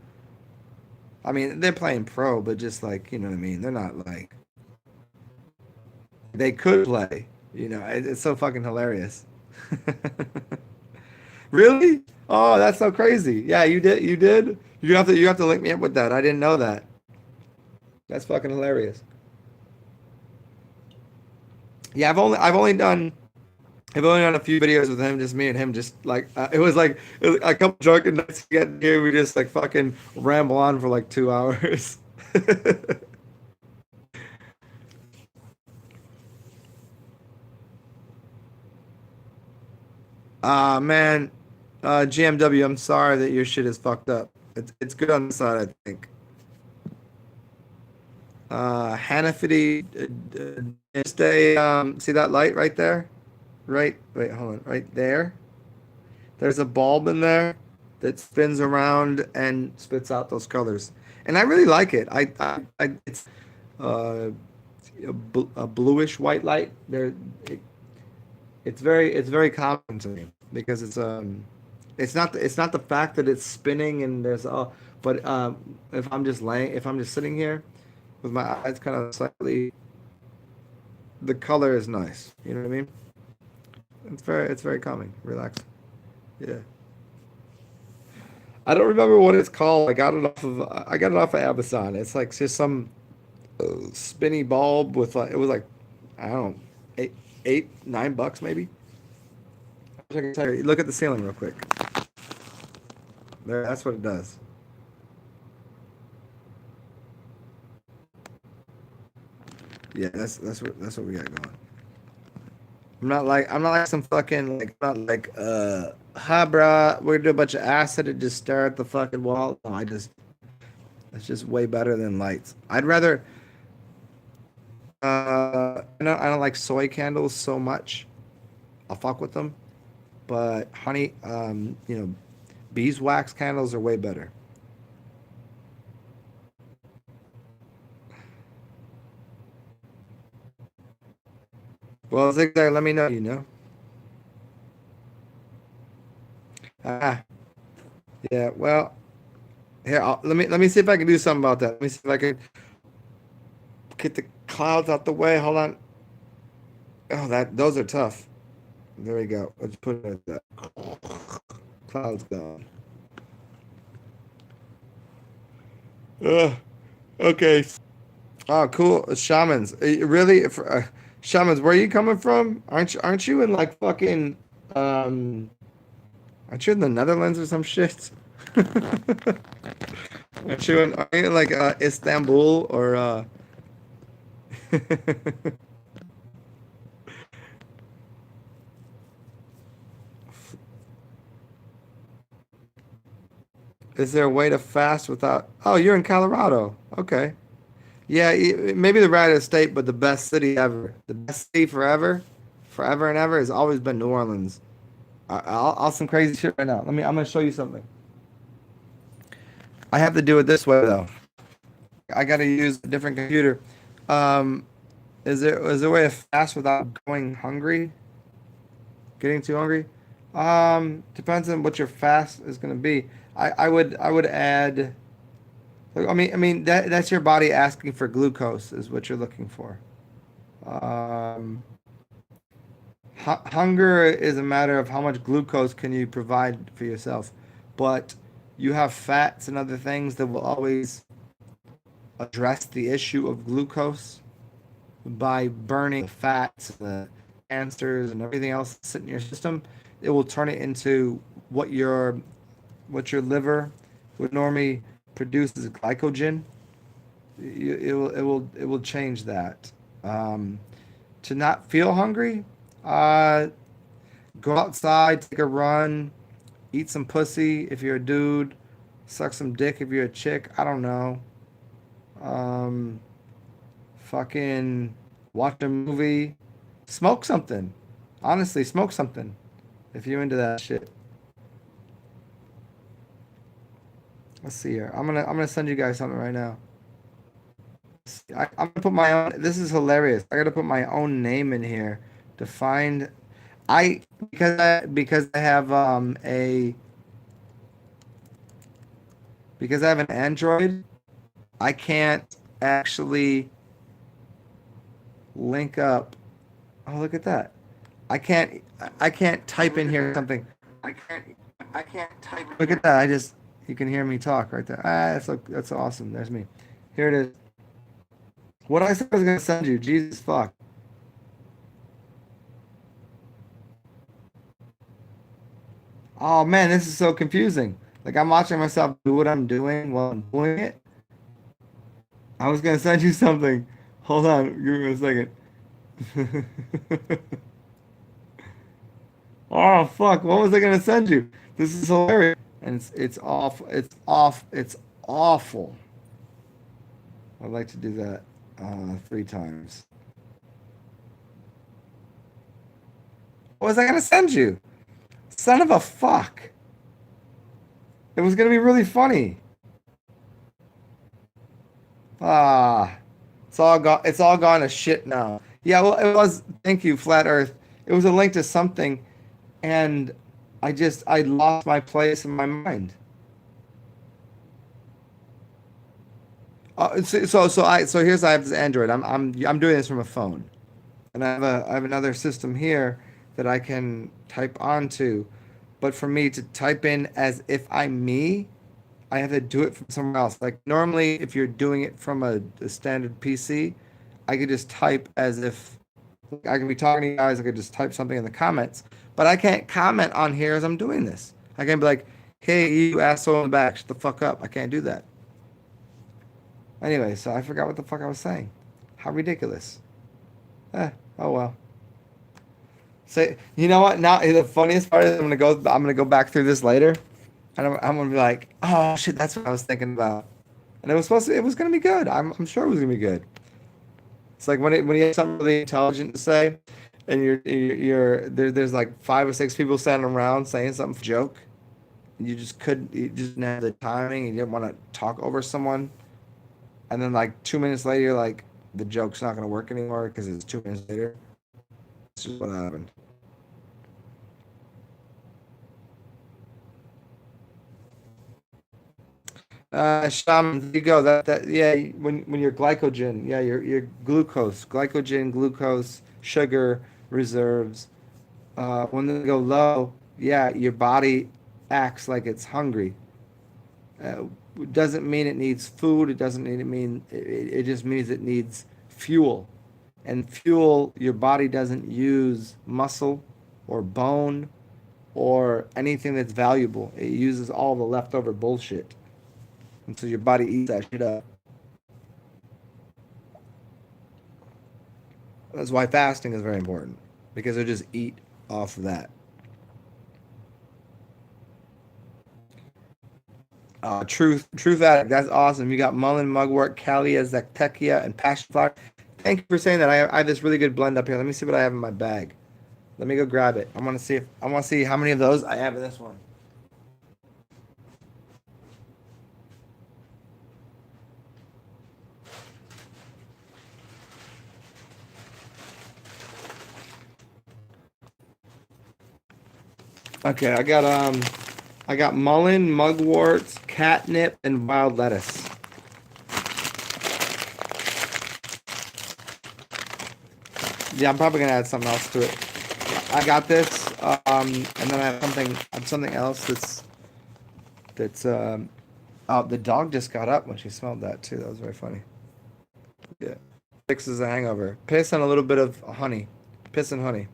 I mean, they're playing pro, but just like, you know what I mean? They're not like they could play. You know, it's so fucking hilarious. Really? Oh, that's so crazy. Yeah, you did. You did. You have to link me up with that. I didn't know that. That's fucking hilarious. Yeah, I've only done a few videos with him, just me and him, just like it was a couple drunken nights to get here. We just like fucking ramble on for like 2 hours. Man, GMW, I'm sorry that your shit is fucked up. It's good on the side, I think. Hannafity, just a see that light right there? Right, wait, hold on, right there. There's a bulb in there that spins around and spits out those colors, and I really like it. It's uh, a bluish white light. It, it's very common to me because it's not the fact that it's spinning and there's but if I'm just sitting here with my eyes kind of slightly, the color is nice. You know what I mean? It's very calming, relaxing. Yeah. I don't remember what it's called. I got it off of Amazon. It's like just some spinny bulb with like it was like I don't know $8 9 maybe. I wish I could tell you. Look at the ceiling real quick. There, that's what it does. Yeah, that's what we got going. I'm not like some fucking like I'm not like hi brah, we're gonna do a bunch of acid and just stare at the fucking wall. No, I just it's just way better than lights. I'd rather I don't like soy candles so much. I'll fuck with them, but honey, beeswax candles are way better. Well, Zigzag, let me know. You know. Ah, yeah. Well, here, let me see if I can do something about that. Let me see if I can get the clouds out the way. Hold on. Oh, those are tough. There we go. Let's put it at that. Clouds gone. Uh, okay. Oh, cool. Shamans. Really? Shamans, where are you coming from? Aren't you in like fucking um aren't you in the Netherlands or some shit? Are you in like Istanbul or is there a way to fast without Oh, you're in Colorado. Okay. Yeah, maybe the raddest state, but the best city ever. The best city forever, forever and ever has always been New Orleans. I'll some crazy shit right now. I'm gonna show you something. I have to do it this way though. I gotta use a different computer. Um, is there a way to fast without going hungry? Getting too hungry? Depends on what your fast is gonna be. I would add. I mean that's your body asking for glucose is what you're looking for. Um, hunger is a matter of how much glucose can you provide for yourself, but you have fats and other things that will always address the issue of glucose by burning the fats, the cancers, and everything else that's sitting in your system. It will turn it into what your liver would normally produce as glycogen. It will change that. Um, to not feel hungry, uh, go outside, take a run, eat some pussy if you're a dude, suck some dick if you're a chick. I don't know. Um, fucking watch a movie, smoke something. Honestly, smoke something if you're into that shit. Let's see here. I'm gonna send you guys something right now. I'm gonna put my own. This is hilarious. I gotta put my own name in here to find. I because I have because I have an Android. I can't actually link up. Oh, look at that. I can't type in here something. I can't I can't type. Look at that. You can hear me talk right there. That's awesome. There's me. Here it is. What I said I was gonna send you. Jesus fuck. Oh man, this is so confusing. Like I'm watching myself do what I'm doing while I'm doing it. I was gonna send you something. Hold on, give me a second. Oh fuck, what was I gonna send you? This is hilarious. And it's awful. It's awful. I'd like to do that 3 times. What was I gonna send you? Son of a fuck. It was gonna be really funny. Ah, it's all gone to shit now. Yeah, well, it was. Thank you, Flat Earth. It was a link to something, and I lost my place in my mind. So here's I have this Android. I'm doing this from a phone, and I have another system here that I can type onto, but for me to type in as if I'm me, I have to do it from somewhere else. Like normally, if you're doing it from a standard PC, I could just type as if I could be talking to you guys. I could just type something in the comments, but I can't comment on here as I'm doing this. I can't be like, "Hey, you asshole in the back, shut the fuck up." I can't do that. Anyway, so I forgot what the fuck I was saying. How ridiculous. Oh well. So you know what? Now the funniest part is I'm gonna go back through this later, and I'm gonna be like, oh shit, that's what I was thinking about. And it was gonna be good. I'm sure it was gonna be good. It's like when you have something really intelligent to say, and there's like 5 or 6 people standing around saying something for a joke. You just didn't have the timing. You didn't want to talk over someone, and then like 2 minutes later, you're like, the joke's not gonna work anymore because it's 2 minutes later. That's just what happened. Shaman, there you go. Yeah. When your glycogen, yeah, your glucose, glucose, sugar reserves. When they go low, yeah, your body acts like it's hungry. Doesn't mean it needs food. It doesn't mean it just means it needs fuel. And fuel, your body doesn't use muscle or bone or anything that's valuable. It uses all the leftover bullshit. And so your body eats that shit up. That's why fasting is very important because it'll just eat off of that. Truth Addict, that's awesome. You got Mullen, Mugwort, Calia, Zactecia, and Passion Flower. Thank you for saying that. I have this really good blend up here. Let me see what I have in my bag. Let me go grab it. I want to see how many of those I have in this one. Okay, I got mullein, mugwort, catnip, and wild lettuce. Yeah, I'm probably gonna add something else to it. I got this, and then I have something else that's. Oh, the dog just got up when she smelled that too. That was very funny. Yeah, fixes a hangover. Piss and a little bit of honey. Piss and honey.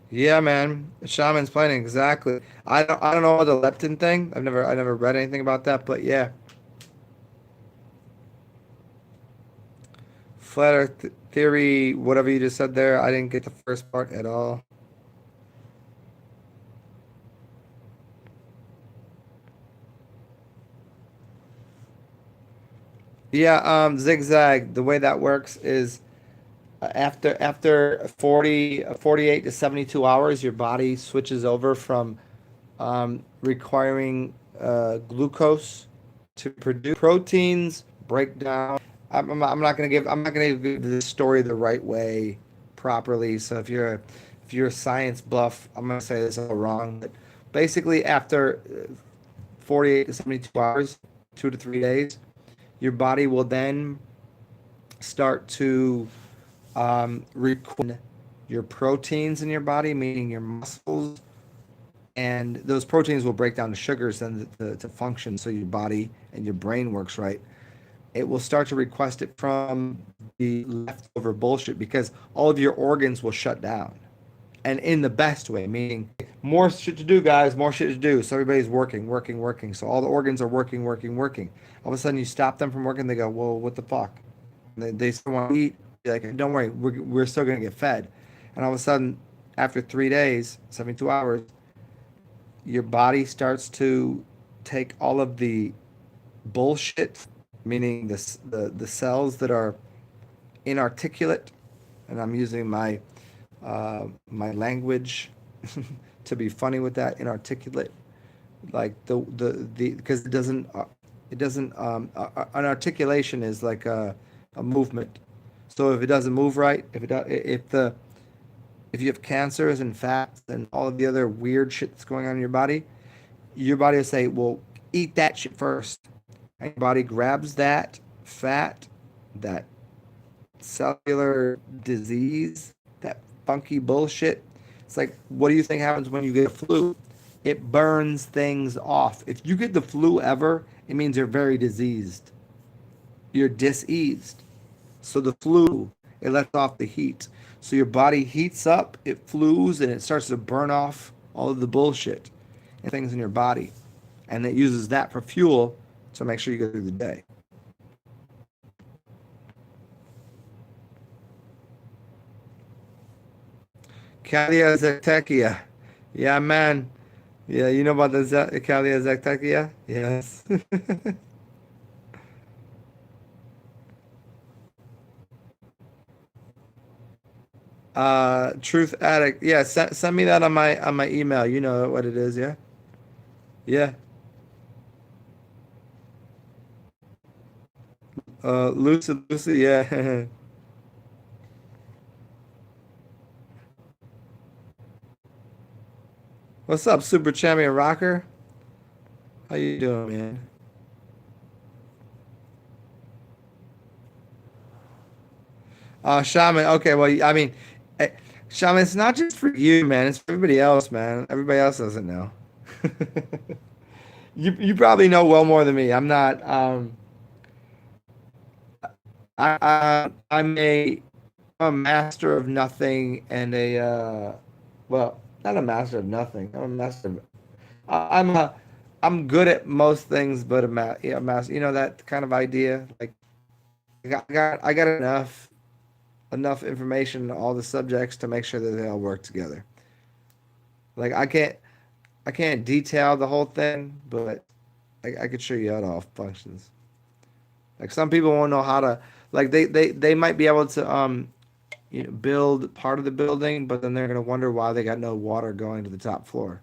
Yeah, man. Shaman's planning exactly. I don't know about the leptin thing. I never read anything about that, but yeah. Flat Earth theory, whatever you just said there, I didn't get the first part at all. Yeah, zigzag. The way that works is after 48 to 72 hours, your body switches over from requiring glucose to produce proteins, break down. I'm not gonna give this story the right way properly. So if you're a science buff, I'm gonna say this all wrong. But basically, after 48 to 72 hours, 2 to 3 days, your body will then start to record your proteins in your body, meaning your muscles, and those proteins will break down to sugars then to function so your body and your brain works right. It will start to request it from the leftover bullshit because all of your organs will shut down. And in the best way, meaning more shit to do, guys, more shit to do. So everybody's working, working, working. So all the organs are working, working, working. All of a sudden you stop them from working, they go, well, what the fuck? And they still want to eat. You're like, don't worry, we're still going to get fed. And all of a sudden, after 3 days, 72 hours, your body starts to take all of the bullshit, meaning the cells that are inarticulate, and I'm using my language to be funny with that inarticulate, like the because it doesn't an articulation is like a movement. So if it doesn't move right, if you have cancers and fats and all of the other weird shit that's going on in your body will say, well, eat that shit first. And your body grabs that fat, that cellular disease, that funky bullshit. It's like, what do you think happens when you get a flu? It burns things off. If you get the flu ever, it means you're very diseased. You're diseased. So the flu, it lets off the heat. So your body heats up, it flues, and it starts to burn off all of the bullshit and things in your body. And it uses that for fuel to make sure you go through the day. Kalia Zactechia. Yeah, man. Yeah, you know about the Kalia Zactechia? Yes. Truth Addict. Yeah, send me that on my email. You know what it is, yeah? Yeah. Lucy, yeah. What's up, Super Champion Rocker? How you doing, man? Shaman. Okay, well, I mean, eh, Shaman, it's not just for you, man. It's for everybody else, man. Everybody else doesn't know. You probably know well more than me. I'm not. I'm a master of nothing and well, not a master of nothing. I'm a master of. I'm good at most things, but yeah, a master. You know that kind of idea. Like I got enough information on all the subjects to make sure that they all work together. Like I can't detail the whole thing, but I could show you how it all functions. Like some people won't know how to, like they might be able to build part of the building, but then they're gonna wonder why they got no water going to the top floor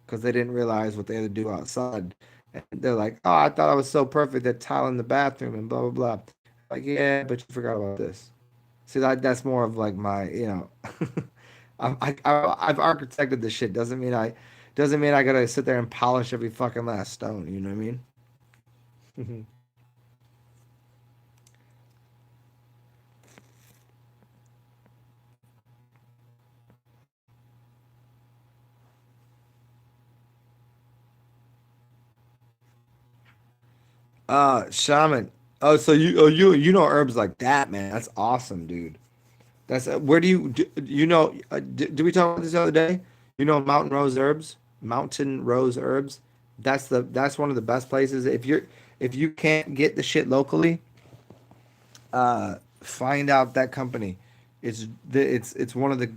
because they didn't realize what they had to do outside. And they're like, "Oh, I thought I was so perfect at tiling the bathroom and blah blah blah." Like, yeah, but you forgot about this. See, that's more of like my, I've architected this shit. Doesn't mean I gotta sit there and polish every fucking last stone. You know what I mean? Shaman. Oh, so you know herbs like that, man. That's awesome, dude. That's where you know? Did we talk about this the other day? You know Mountain Rose Herbs. That's one of the best places. If you can't get the shit locally, find out that company. It's one of the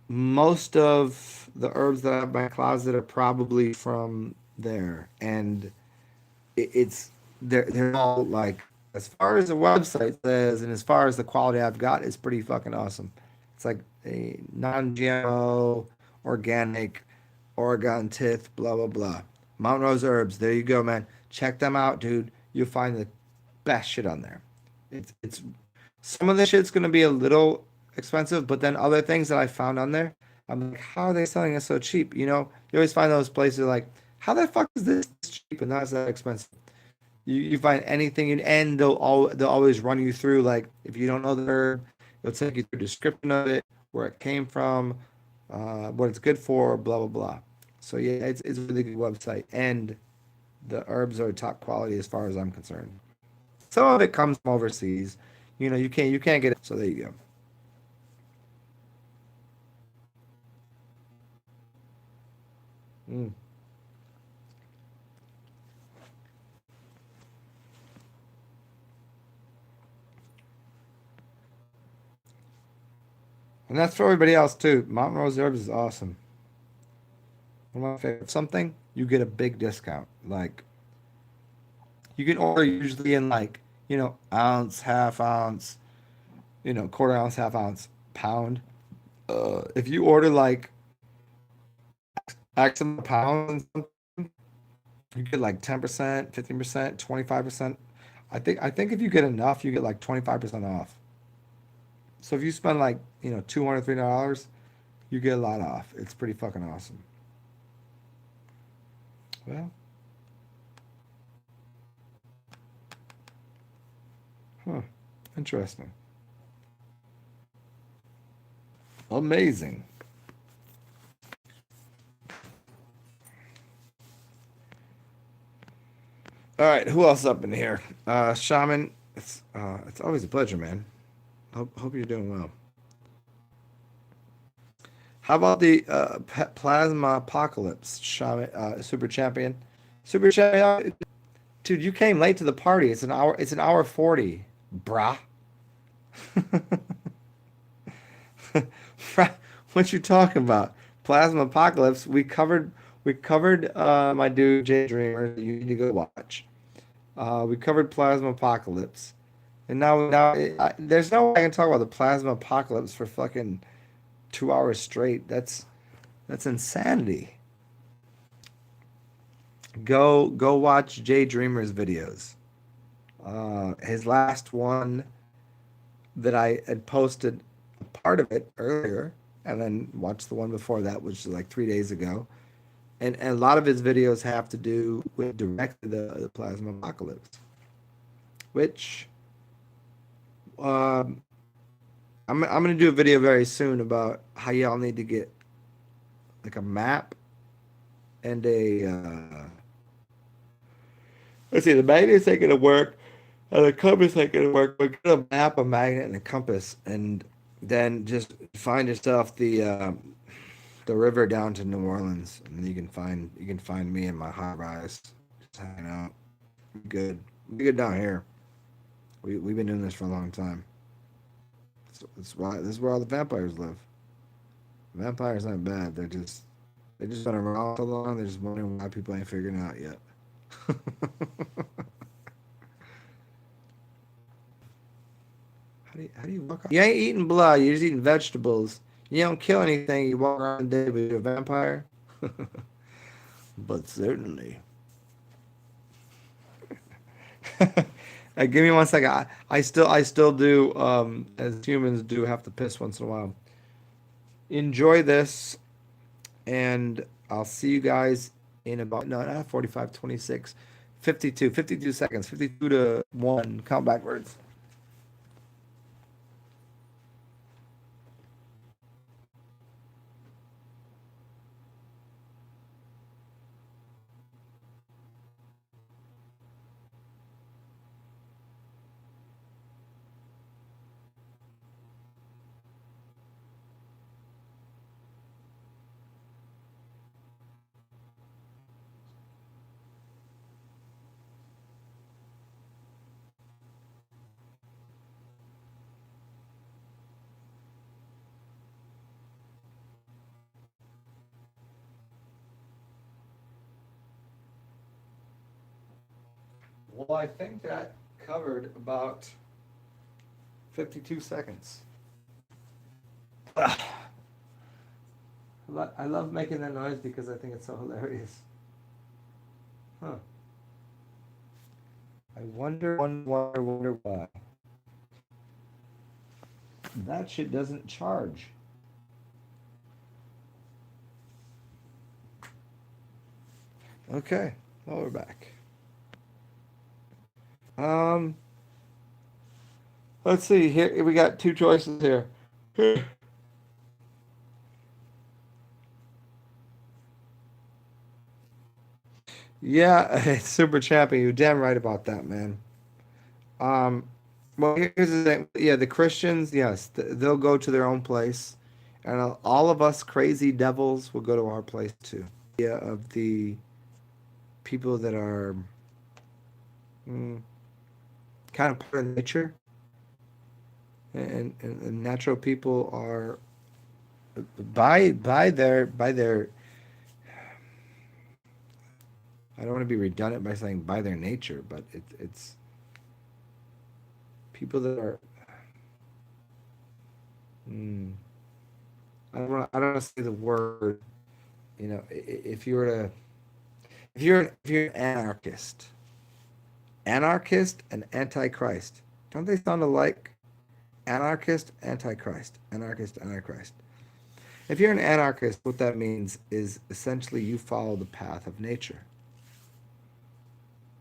most of the herbs that I have in my closet are probably from there, and it's they're all like as far as the website says and as far as the quality I've got is pretty fucking awesome. It's like a non-GMO, organic, Oregon tith, blah blah blah. Mount Rose Herbs. There you go, man. Check them out, dude. You'll find the best shit on there. It's some of the shit's gonna be a little expensive, but then other things that I found on there, I'm like, how are they selling it so cheap? You always find those places like, how the fuck is this cheap and not that expensive? You find anything and they'll always run you through like if you don't know the herb, they'll take you through a description of it, where it came from, what it's good for, blah blah blah. So yeah, it's a really good website and the herbs are top quality as far as I'm concerned. Some of it comes from overseas. You can't get it. So there you go. Mm. And that's for everybody else too. Mountain Rose Herbs is awesome. One of my favorite. Something you get a big discount. Like you can order usually in like ounce, half ounce, quarter ounce, half ounce, pound. If you order like X amount of pounds, you get like 10%, 15%, 25%. I think if you get enough, you get like 25% off. So if you spend like, $200, $300, you get a lot off. It's pretty fucking awesome. Well, huh. Interesting. Amazing. All right, who else up in here? Shaman, it's always a pleasure, man. Hope you're doing well. How about the plasma apocalypse, Shaman, super champion? Super champion, dude, you came late to the party. It's an hour. It's an hour 40, brah. What you talking about? Plasma apocalypse. We covered my dude Jaydreamerz. You need to go watch. We covered plasma apocalypse. And now there's no way I can talk about the plasma apocalypse for fucking 2 hours straight. That's insanity. Go watch Jaydreamer's videos. His last one that I had posted a part of it earlier, and then watched the one before that, which is like 3 days ago. And a lot of his videos have to do with directly the plasma apocalypse, which um, I'm gonna do a video very soon about how y'all need to get like a map and a let's see, the magnets ain't gonna work and the compass ain't gonna work, but get a map, a magnet, and a compass, and then just find yourself the river down to New Orleans, and you can find me in my high rise, just hanging out. We good down here. We've been doing this for a long time. That's why this is where all the vampires live. Vampires aren't bad. They just been around so long. They're just wondering why people ain't figuring it out yet. How do you walk around? You ain't eating blood. You're just eating vegetables. You don't kill anything. You walk around the day, but you're a vampire. But certainly. Give me 1 second. I still do, as humans do, have to piss once in a while. Enjoy this, and I'll see you guys in about, no, not 45, 26, 52 seconds, 52 to 1. Count backwards. Well, I think that covered about 52 seconds. I love making that noise because I think it's so hilarious. Huh. I wonder why. That shit doesn't charge. Okay, well, we're back. Let's see here. We got two choices here. Yeah, super champion. You're damn right about that, man. Um, well, here's the thing. Yeah, the Christians, yes, they'll go to their own place, and all of us crazy devils will go to our place too. Yeah, of the people that are kind of part of nature, and natural people are by their. I don't want to be redundant by saying by their nature, but it's people that are. Mm, I don't want to say the word. If you were to, if you're an anarchist and antichrist, don't they sound alike? Anarchist, antichrist, anarchist, antichrist. If you're an anarchist, what that means is essentially you follow the path of nature.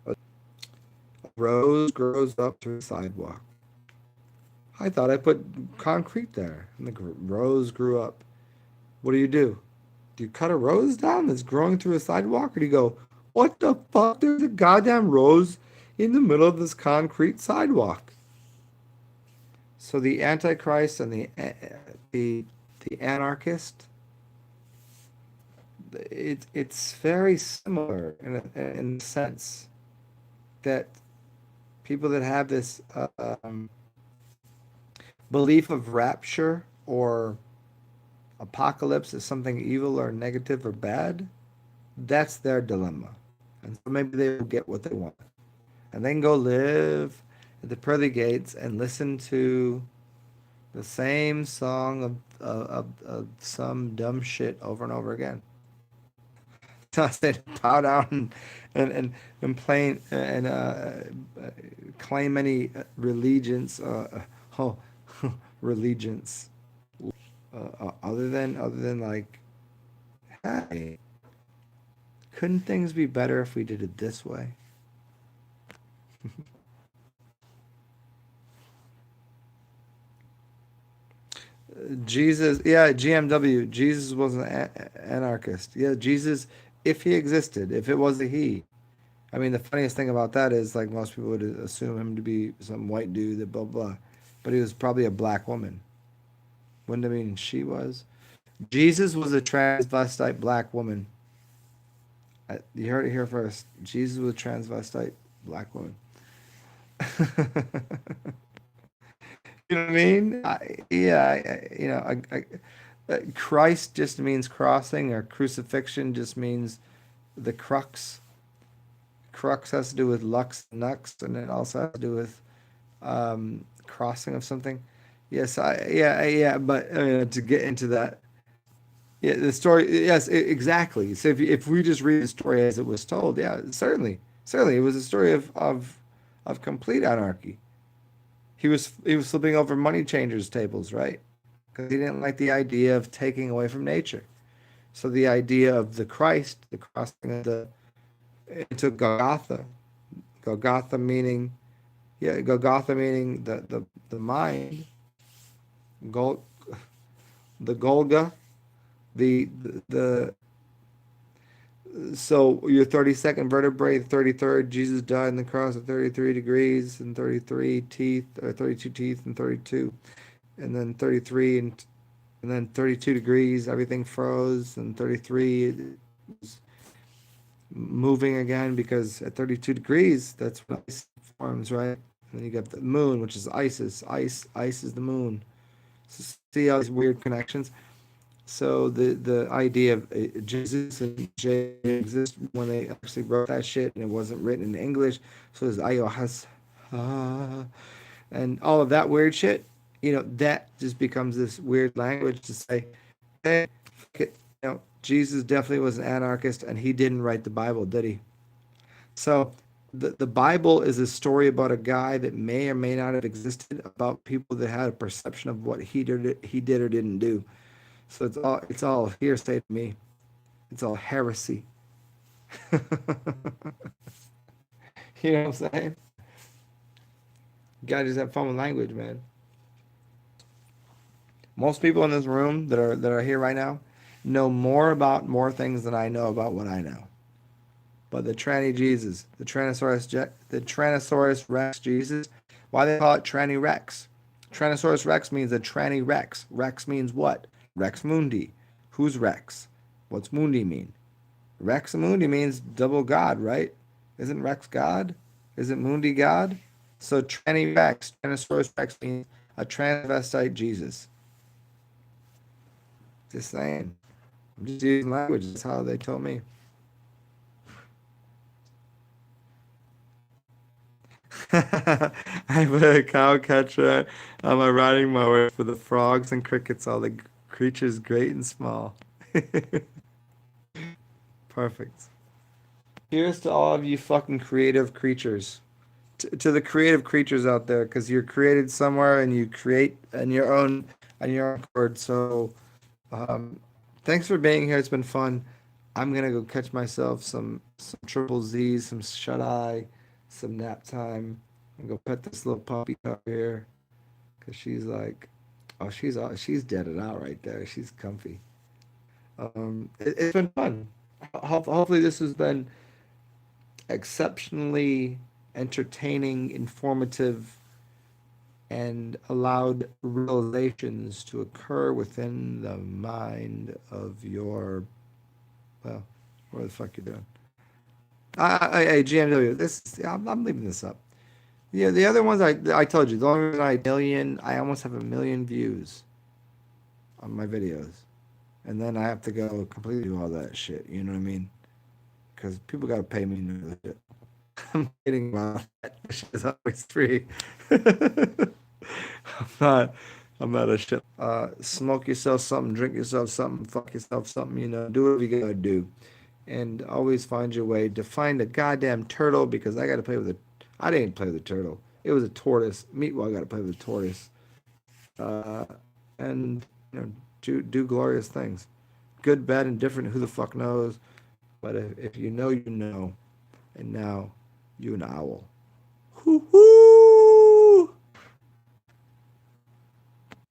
A rose grows up through the sidewalk. I thought I put concrete there, and the rose grew up. What do? Do you cut a rose down that's growing through a sidewalk, or do you go, what the fuck? There's a goddamn rose in the middle of this concrete sidewalk. So the Antichrist and the anarchist, it's very similar in the sense that people that have this belief of rapture or apocalypse is something evil or negative or bad, that's their dilemma. And so maybe they will get what they want. And they can go live at the pearly gates and listen to the same song of some dumb shit over and over again. So I said, bow down and plain and claim any allegiance, oh, allegiance, other than like, hey, couldn't things be better if we did it this way? Jesus, yeah, GMW. Jesus was an anarchist. Yeah, Jesus, if he existed, if it was a he. I mean, the funniest thing about that is, like, most people would assume him to be some white dude that blah blah, but he was probably a black woman. Wouldn't it mean she was? Jesus was a transvestite black woman. You heard it here first. Jesus was a transvestite black woman. You know what I mean? Christ just means crossing, or crucifixion just means the crux. Crux has to do with lux, nux, and it also has to do with crossing of something. Yes, yeah. But to get into that, yeah, the story. Yes, exactly. So if we just read the story as it was told, yeah, certainly, it was a story of complete anarchy. He was flipping over money changers' tables, right? Because he didn't like the idea of taking away from nature. So the idea of the Christ, the crossing of the into Golgotha, Golgotha meaning the mind, Gol, the Golga, the so your 32nd vertebrae, the 33rd, Jesus died on the cross at 33 degrees and 33 teeth, or 32 teeth and 32, and then 33 and then 32 degrees, everything froze, and 33 it was moving again because at 32 degrees, that's when ice forms, right? And then you got the moon, which is Isis. Ice is the moon. So see all these weird connections. So the idea of Jesus and J exist when they actually wrote that shit and it wasn't written in English. So it's Ayohas, and all of that weird shit. That just becomes this weird language to say, hey, fuck it. Jesus definitely was an anarchist and he didn't write the Bible, did he? So the Bible is a story about a guy that may or may not have existed, about people that had a perception of what he did or didn't do. So it's all hearsay to me. It's all heresy. You know what I'm saying? You gotta just have fun with language, man. Most people in this room that are here right now know more about more things than I know about what I know. But the tranny Jesus, the Tyrannosaurus Rex Jesus, why they call it Tranny Rex? Tyrannosaurus Rex means a tranny Rex. Rex means what? Rex Mundi. Who's Rex? What's Mundi mean? Rex Mundi means double God, right? Isn't Rex God? Isn't Mundi God? So tranny Rex, Tyrannosaurus Rex means a transvestite Jesus. Just saying. I'm just using language. That's how they told me. I put a cow catcher on my riding mower for the frogs and crickets, all the creatures great and small. Perfect. Here's to all of you fucking creative creatures. To the creative creatures out there, because you're created somewhere and you create on your own accord. So, um, thanks for being here. It's been fun. I'm gonna go catch myself some triple Z's, some shut eye, some nap time, and go pet this little puppy up here, because she's like, oh, she's deaded out right there. She's comfy. It's been fun. Hopefully this has been exceptionally entertaining, informative, and allowed realizations to occur within the mind of your, well, what the fuck you doing? GMW, I'm leaving this up. Yeah, the other ones I told you, the only reason I almost have 1 million views on my videos. And then I have to go completely do all that shit, you know what I mean? Because people got to pay me to do this shit. I'm kidding about that. This shit is always free. not, I'm not a shit. Smoke yourself something, drink yourself something, fuck yourself something, do whatever you gotta do. And always find your way to find a goddamn turtle, because I gotta play with I didn't play with a turtle. It was a tortoise. Meatwall got to play with a tortoise. Uh, and, do glorious things. Good, bad, and different, who the fuck knows? But if you know, you know. And now, you an owl. Hoo hoo!